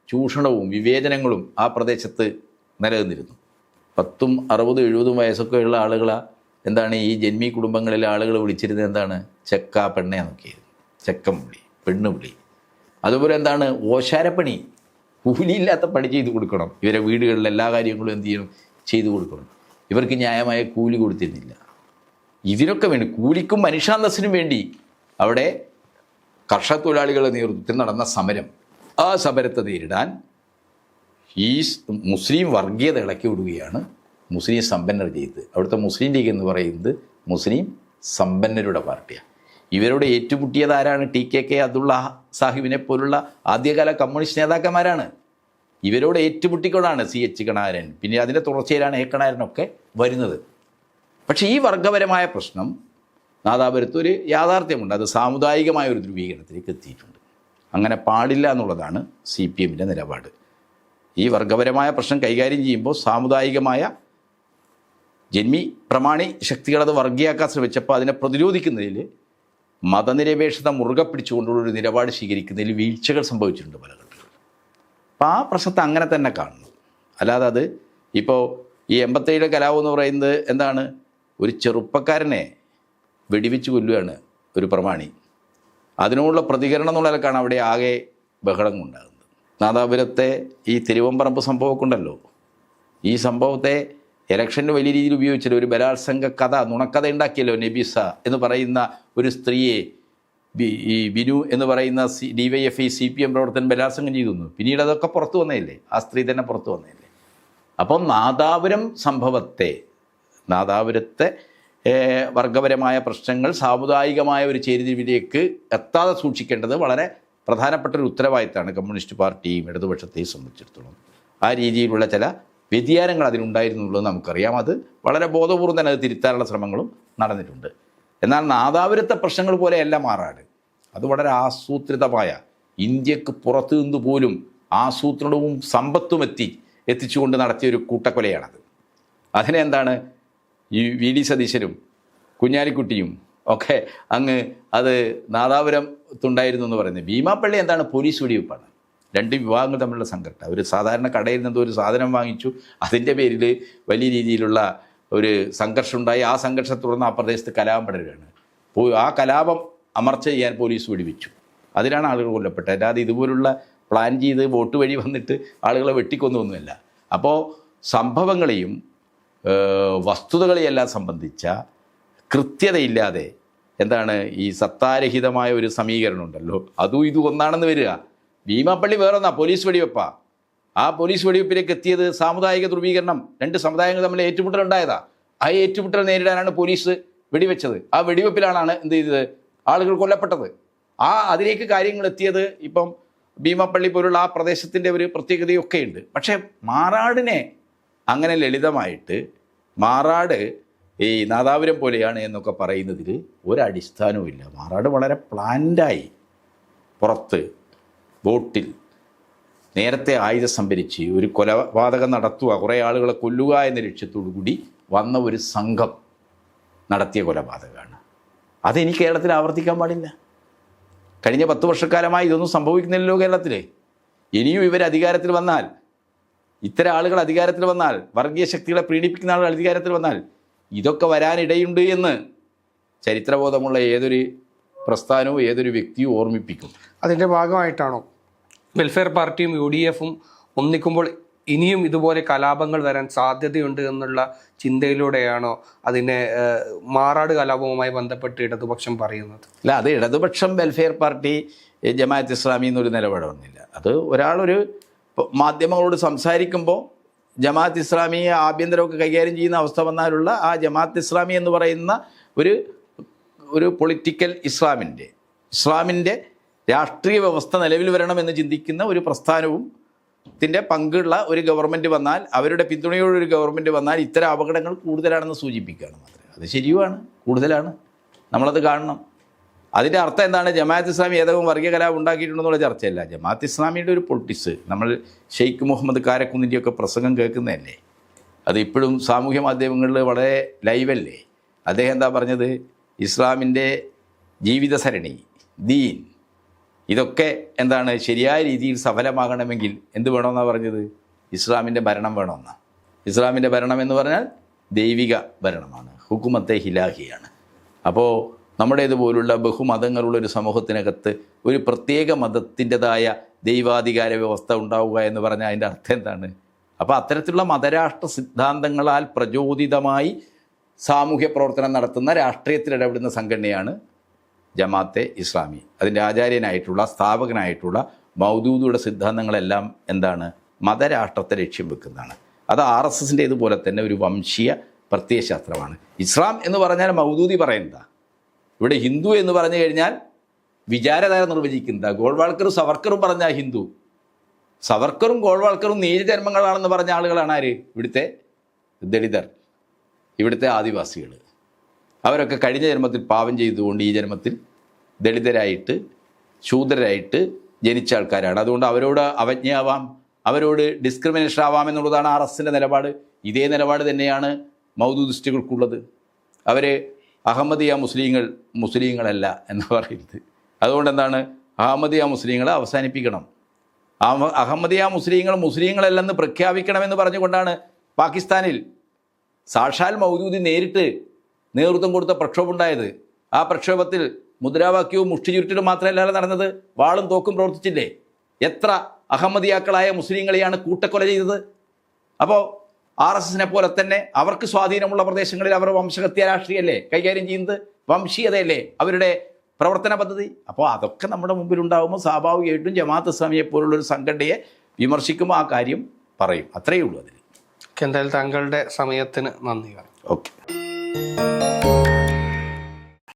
ചൂഷണവും വിവേചനങ്ങളും ആ പ്രദേശത്ത് നിലനിന്നിരുന്നു. 10, 60, 70 വയസ്സൊക്കെ ഉള്ള ആളുകളെ എന്താണ് ഈ ജന്മി കുടുംബങ്ങളിലെ ആളുകൾ വിളിച്ചിരുന്നത് എന്താണ്? ചെക്ക പെണ്ണ എന്നൊക്കെയായിരുന്നു. ചെക്കൻ വിളി, പെണ്ണ് വിളി. അതുപോലെ എന്താണ് ഓശാരപ്പണി, കൂലിയില്ലാത്ത പണി ചെയ്തു കൊടുക്കണം. ഇവരെ വീടുകളിൽ എല്ലാ കാര്യങ്ങളും എന്ത് ചെയ്യണം, ചെയ്തു കൊടുക്കണം. ഇവർക്ക് ന്യായമായ കൂലി കൊടുത്തിരുന്നില്ല. ഇതിനൊക്കെ വേണ്ടി, കൂലിക്കും മനുഷ്യാന്തസ്സിനും വേണ്ടി അവിടെ കർഷക തൊഴിലാളികളുടെ നേതൃത്വത്തിൽ നടന്ന സമരം, ആ സമരത്തെ നേരിടാൻ ഈ മുസ്ലിം വർഗീയത ഇളക്കി വിടുകയാണ് മുസ്ലിം സമ്പന്നർ ചെയ്തത്. അവിടുത്തെ മുസ്ലിം ലീഗ് എന്ന് പറയുന്നത് മുസ്ലിം സമ്പന്നരുടെ പാർട്ടിയാണ്. ഇവരോട് ഏറ്റുമുട്ടിയത് ആരാണ്? TKK അബ്ദുള്ള സാഹിബിനെ പോലുള്ള ആദ്യകാല കമ്മ്യൂണിസ്റ്റ് നേതാക്കന്മാരാണ്. ഇവരോട് ഏറ്റുമുട്ടിക്കൊണ്ടാണ് CH കണാരൻ, പിന്നെ അതിൻ്റെ തുടർച്ചയിലാണ് A കണാരനൊക്കെ വരുന്നത്. പക്ഷേ ഈ വർഗപരമായ പ്രശ്നം നാദാപുരത്ത് ഒരു യാഥാർത്ഥ്യമുണ്ട്. അത് സാമുദായികമായ ഒരു ധ്രുവീകരണത്തിലേക്ക് എത്തിയിട്ടുണ്ട്. അങ്ങനെ പാടില്ല എന്നുള്ളതാണ് CPMൻ്റെ നിലപാട്. ഈ വർഗപരമായ പ്രശ്നം കൈകാര്യം ചെയ്യുമ്പോൾ സാമുദായികമായ ജന്മി പ്രമാണി ശക്തികളത് വർഗീയാക്കാൻ ശ്രമിച്ചപ്പോൾ അതിനെ പ്രതിരോധിക്കുന്നതിൽ മതനിരപേക്ഷത മുറുകെ പിടിച്ചുകൊണ്ടുള്ളൊരു നിലപാട് സ്വീകരിക്കുന്നതിൽ വീഴ്ചകൾ സംഭവിച്ചിട്ടുണ്ട് പല ഘട്ടങ്ങളിൽ. അപ്പോൾ ആ പ്രശ്നത്തെ അങ്ങനെ തന്നെ കാണണം. അല്ലാതെ അത് ഇപ്പോൾ ഈ 87 കലാപം എന്ന് പറയുന്നത് എന്താണ്? ഒരു ചെറുപ്പക്കാരനെ വെടിവെച്ച് കൊല്ലുകയാണ് ഒരു പ്രമാണി. അതിനോടുള്ള പ്രതികരണം എന്നുള്ള നിലക്കാണ് അവിടെ ആകെ ബഹളം ഉണ്ടാകുന്നത്. നാദാപുരത്തെ ഈ തിരുവമ്പറമ്പ് സംഭവമൊക്കെ ഉണ്ടല്ലോ, ഈ സംഭവത്തെ ഇലക്ഷന് വലിയ രീതിയിൽ ഉപയോഗിച്ചല്ലോ. ഒരു ബലാത്സംഗ കഥ, നുണക്കഥ ഉണ്ടാക്കിയല്ലോ. നബീസ എന്ന് പറയുന്ന ഒരു സ്ത്രീയെ ഈ ബിനു എന്ന് പറയുന്ന DYFI CPM പ്രവർത്തനം ബലാത്സംഗം ചെയ്തു. പിന്നീട് അതൊക്കെ പുറത്തു വന്നതല്ലേ, ആ സ്ത്രീ തന്നെ പുറത്തു വന്നതല്ലേ. അപ്പം നാദാപുരം സംഭവത്തെ, നാദാപുരത്തെ വർഗപരമായ പ്രശ്നങ്ങൾ സാമുദായികമായ ഒരു ചേരിതിരിവിലേക്ക് എത്താതെ സൂക്ഷിക്കേണ്ടത് വളരെ പ്രധാനപ്പെട്ട ഒരു ഉത്തരവാദിത്തമാണ് കമ്മ്യൂണിസ്റ്റ് പാർട്ടിയും ഇടതുപക്ഷത്തെയും സംബന്ധിച്ചിടത്തോളം. ആ രീതിയിലുള്ള ചില വ്യതിയാനങ്ങൾ അതിനുണ്ടായിരുന്നുള്ളത് നമുക്കറിയാം. അത് വളരെ ബോധപൂർവ്വം തന്നെ അത് തിരുത്താനുള്ള ശ്രമങ്ങളും നടന്നിട്ടുണ്ട്. എന്നാൽ നാദാപുരത്തെ പ്രശ്നങ്ങൾ പോലെയല്ല മാറാട്. അത് വളരെ ആസൂത്രിതമായ, ഇന്ത്യക്ക് പുറത്തു നിന്ന് പോലും ആസൂത്രണവും സമ്പത്തും എത്തിച്ചുകൊണ്ട് നടത്തിയൊരു കൂട്ടക്കൊലയാണത്. അതിനെ എന്താണ് ഈ VD സതീശനും കുഞ്ഞാലിക്കുട്ടിയും ഒക്കെ അങ്ങ് അത് നാദാപുരത്തുണ്ടായിരുന്നു എന്ന് പറയുന്നത്. ഭീമാപ്പള്ളി എന്താണ്? പോലീസ് വെടിവെപ്പാണ്. രണ്ട് വിഭാഗങ്ങൾ തമ്മിലുള്ള സംഘർഷം. ഒരു സാധാരണ കടയിൽ നിന്ന് ഒരു സാധനം വാങ്ങിച്ചു, അതിൻ്റെ പേരിൽ വലിയ രീതിയിലുള്ള ഒരു സംഘർഷം ഉണ്ടായി. ആ സംഘർഷത്തെ തുടർന്ന് ആ പ്രദേശത്ത് കലാപം പടരുകയാണ്. ആ കലാപം അമർച്ച ചെയ്യാൻ പോലീസ് വെടിവെച്ചു. അതിലാണ് ആളുകൾ കൊല്ലപ്പെട്ടത്. അല്ലാതെ ഇതുപോലുള്ള പ്ലാൻ ചെയ്ത് വോട്ട് വഴി വന്നിട്ട് ആളുകളെ വെട്ടിക്കൊന്നൊന്നുമല്ല. അപ്പോൾ സംഭവങ്ങളെയും വസ്തുതകളെയെല്ലാം സംബന്ധിച്ച കൃത്യതയില്ലാതെ എന്താണ് ഈ സത്താരഹിതമായ ഒരു സമീകരണം ഉണ്ടല്ലോ, അതും ഇതും ഒന്നാണെന്ന് വരിക. ഭീമാപ്പള്ളി വേറൊന്നാ, പോലീസ് വെടിവെപ്പാ. ആ പോലീസ് വെടിവെപ്പിലേക്ക് എത്തിയത് സാമുദായിക ധ്രുവീകരണം, രണ്ട് സമുദായങ്ങൾ തമ്മിൽ ഏറ്റുമുട്ടലുണ്ടായതാ. ആ ഏറ്റുമുട്ടൽ നേരിടാനാണ് പോലീസ് വെടിവെച്ചത്. ആ വെടിവെപ്പിലാണ് എന്ത് ചെയ്തത്, ആളുകൾ കൊല്ലപ്പെട്ടത്. അതിലേക്ക് കാര്യങ്ങൾ എത്തിയത് ഇപ്പം ഭീമാപ്പള്ളി പോലുള്ള ആ പ്രദേശത്തിൻ്റെ ഒരു പ്രത്യേകതയൊക്കെ ഉണ്ട്. പക്ഷേ മാറാടിനെ അങ്ങനെ ലളിതമായിട്ട് മാറാട് ഈ നാദാപുരം പോലെയാണ് എന്നൊക്കെ പറയുന്നതിൽ ഒരടിസ്ഥാനവും ഇല്ല. മാറാട് വളരെ പ്ലാൻഡായി പുറത്ത് ബോട്ടിൽ നേരത്തെ ആയുധം സംഭരിച്ച് ഒരു കൊലപാതകം നടത്തുക, കുറേ ആളുകളെ കൊല്ലുക എന്ന ലക്ഷ്യത്തോടു കൂടി വന്ന ഒരു സംഘം നടത്തിയ കൊലപാതകമാണ്. അതെനി കേരളത്തിൽ ആവർത്തിക്കാൻ പാടില്ല. കഴിഞ്ഞ 10 വർഷക്കാലമായി ഇതൊന്നും സംഭവിക്കുന്നില്ലല്ലോ കേരളത്തിൽ. ഇനിയും ഇവർ അധികാരത്തിൽ വന്നാൽ, ഇത്തരം ആളുകൾ അധികാരത്തിൽ വന്നാൽ, വർഗീയ ശക്തികളെ പ്രീണിപ്പിക്കുന്ന ആളുകൾ അധികാരത്തിൽ വന്നാൽ ഇതൊക്കെ വരാനിടയുണ്ട് എന്ന് ചരിത്രബോധമുള്ള ഏതൊരു പ്രസ്ഥാനവും ഏതൊരു വ്യക്തിയും ഓർമ്മിപ്പിക്കും. അതിൻ്റെ ഭാഗമായിട്ടാണോ വെൽഫെയർ പാർട്ടിയും UDF-ഉം ഒന്നിക്കുമ്പോൾ ഇനിയും ഇതുപോലെ കലാപങ്ങൾ വരാൻ സാധ്യതയുണ്ട് എന്നുള്ള ചിന്തയിലൂടെയാണോ അതിനെ മാറാട് കലാപവുമായി ബന്ധപ്പെട്ട് ഇടതുപക്ഷം പറയുന്നത്? അല്ല, അത് ഇടതുപക്ഷം, വെൽഫെയർ പാർട്ടി, ജമാഅത്ത് ഇസ്ലാമി എന്നൊരു നിലപാട് വന്നില്ല. അത് ഒരാളൊരു മാധ്യമങ്ങളോട് സംസാരിക്കുമ്പോൾ ജമാഅത്ത് ഇസ്ലാമി ആഭ്യന്തരമൊക്കെ കൈകാര്യം ചെയ്യുന്ന അവസ്ഥ വന്നാലുള്ള ആ ജമാഅത്ത് ഇസ്ലാമി എന്ന് പറയുന്ന ഒരു പൊളിറ്റിക്കൽ ഇസ്ലാമിൻ്റെ രാഷ്ട്രീയ വ്യവസ്ഥ നിലവിൽ വരണമെന്ന് ചിന്തിക്കുന്ന ഒരു പ്രസ്ഥാനവും ത്തിൻ്റെ പങ്കുള്ള ഒരു ഗവൺമെൻറ് വന്നാൽ, അവരുടെ പിന്തുണയോടൊരു ഗവൺമെൻറ് വന്നാൽ ഇത്തരം അപകടങ്ങൾ കൂടുതലാണെന്ന് സൂചിപ്പിക്കുകയാണ് മാത്രമേ. അത് ശരിയുമാണ്, കൂടുതലാണ്, നമ്മളത് കാണണം. അതിൻ്റെ അർത്ഥം എന്താണ്? ജമാഅത്ത് ഇസ്ലാമി ഏതെങ്കിലും വർഗീയ കലാപം ഉണ്ടാക്കിയിട്ടുണ്ടെന്നുള്ള ചർച്ചയല്ല. ജമാഅത്ത് ഇസ്ലാമിയുടെ ഒരു പൊളിറ്റിക്സ്, നമ്മൾ ഷെയ്ഖ് മുഹമ്മദ് കാരക്കുന്നിൻ്റെയൊക്കെ പ്രസംഗം കേൾക്കുന്നതല്ലേ, അത് ഇപ്പോഴും സാമൂഹ്യ മാധ്യമങ്ങളിൽ വളരെ ലൈവല്ലേ. അദ്ദേഹം എന്താ പറഞ്ഞത്? ഇസ്ലാമിൻ്റെ ജീവിതസരണി, ദീൻ, ഇതൊക്കെ എന്താണ് ശരിയായ രീതിയിൽ സഫലമാകണമെങ്കിൽ എന്ത് വേണമെന്നാണ് പറഞ്ഞത്? ഇസ്ലാമിൻ്റെ ഭരണം വേണമെന്നാണ്. ഇസ്ലാമിൻ്റെ ഭരണം എന്ന് പറഞ്ഞാൽ ദൈവിക ഭരണമാണ്, ഹുക്കുമത്തെ ഹിലാഹിയാണ്. അപ്പോൾ നമ്മുടേതുപോലുള്ള ബഹുമതങ്ങളുള്ള ഒരു സമൂഹത്തിനകത്ത് ഒരു പ്രത്യേക മതത്തിൻ്റെതായ ദൈവാധികാര വ്യവസ്ഥ ഉണ്ടാവുക എന്ന് പറഞ്ഞാൽ അതിൻ്റെ അർത്ഥം എന്താണ്? അപ്പോൾ അത്തരത്തിലുള്ള മതരാഷ്ട്ര സിദ്ധാന്തങ്ങളാൽ പ്രചോദിതമായി സാമൂഹ്യ പ്രവർത്തനം നടത്തുന്ന രാഷ്ട്രീയത്തിൽ ഇടപെടുന്ന സംഘടനയാണ് ജമാഅത്തെ ഇസ്ലാമി. അതിൻ്റെ ആചാര്യനായിട്ടുള്ള സ്ഥാപകനായിട്ടുള്ള മൗദൂദിയുടെ സിദ്ധാന്തങ്ങളെല്ലാം എന്താണ്? മതരാഷ്ട്രത്തെ ലക്ഷ്യം വെക്കുന്നതാണ്. അത് RSSൻ്റെ ഇതുപോലെ തന്നെ ഒരു വംശീയ പ്രത്യയശാസ്ത്രമാണ്. ഇസ്ലാം എന്ന് പറഞ്ഞാൽ മൗദൂദി പറയുന്നതാ. ഇവിടെ ഹിന്ദു എന്ന് പറഞ്ഞു കഴിഞ്ഞാൽ വിചാരധാര നിർവചിക്കുന്നതാ. ഗോൾവാൾക്കറും സവർക്കറും പറഞ്ഞ ഹിന്ദു, സവർക്കറും ഗോൾവാൾക്കറും നീചജന്മങ്ങളാണെന്ന് പറഞ്ഞ ആളുകളാണ് ആര്? ഇവിടുത്തെ ദളിതർ, ഇവിടുത്തെ ആദിവാസികൾ. അവരൊക്കെ കഴിഞ്ഞ ജന്മത്തിൽ പാപം ചെയ്തുകൊണ്ട് ഈ ജന്മത്തിൽ ദളിതരായിട്ട് ശൂദ്രരായിട്ട് ജനിച്ച ആൾക്കാരാണ്. അതുകൊണ്ട് അവരോട് അവജ്ഞയാവാം, അവരോട് ഡിസ്ക്രിമിനേഷൻ ആവാം എന്നുള്ളതാണ് RSSൻ്റെ നിലപാട്. ഇതേ നിലപാട് തന്നെയാണ് മൗദൂദിസ്റ്റുകൾക്കുള്ളത്. അവർ അഹമ്മദിയ മുസ്ലിങ്ങളല്ല എന്ന് പറയുന്നത്. അതുകൊണ്ട് എന്താണ്? അഹമ്മദിയ മുസ്ലിങ്ങളെ അവസാനിപ്പിക്കണം, അഹമ്മദിയ മുസ്ലിങ്ങളല്ലെന്ന് പ്രഖ്യാപിക്കണമെന്ന് പറഞ്ഞുകൊണ്ടാണ് പാകിസ്ഥാനിൽ സാക്ഷാൽ മൗദൂദി നേരിട്ട് നേതൃത്വം കൊടുത്ത പ്രക്ഷോഭം ഉണ്ടായത്. ആ പ്രക്ഷോഭത്തിൽ മുദ്രാവാക്യവും മുഷ്ടി ചുരുട്ടലും മാത്രമല്ല നടന്നത്, വാളും തോക്കും പ്രവർത്തിച്ചില്ലേ? എത്ര അഹമ്മദിയാക്കളായ മുസ്ലിങ്ങളെയാണ് കൂട്ടക്കൊല ചെയ്തത്? അപ്പോൾ RSSനെ പോലെ തന്നെ അവർക്ക് സ്വാധീനമുള്ള പ്രദേശങ്ങളിൽ അവർ വംശഹത്യ രാഷ്ട്രീയമല്ലേ കൈകാര്യം ചെയ്യുന്നത്? വംശീയതയല്ലേ അവരുടെ പ്രവർത്തന പദ്ധതി? അപ്പോൾ അതൊക്കെ നമ്മുടെ മുമ്പിലുണ്ടാകുമ്പോൾ സ്വാഭാവികമായിട്ടും ജമാഅത്ത് ഇസ്ലാമിയെ പോലുള്ളൊരു സംഘടനയെ വിമർശിക്കുമ്പോൾ ആ കാര്യം പറയും. അത്രയേ ഉള്ളൂ അതിൽ. എന്തായാലും താങ്കളുടെ സമയത്തിന് നന്ദി. ഓക്കെ.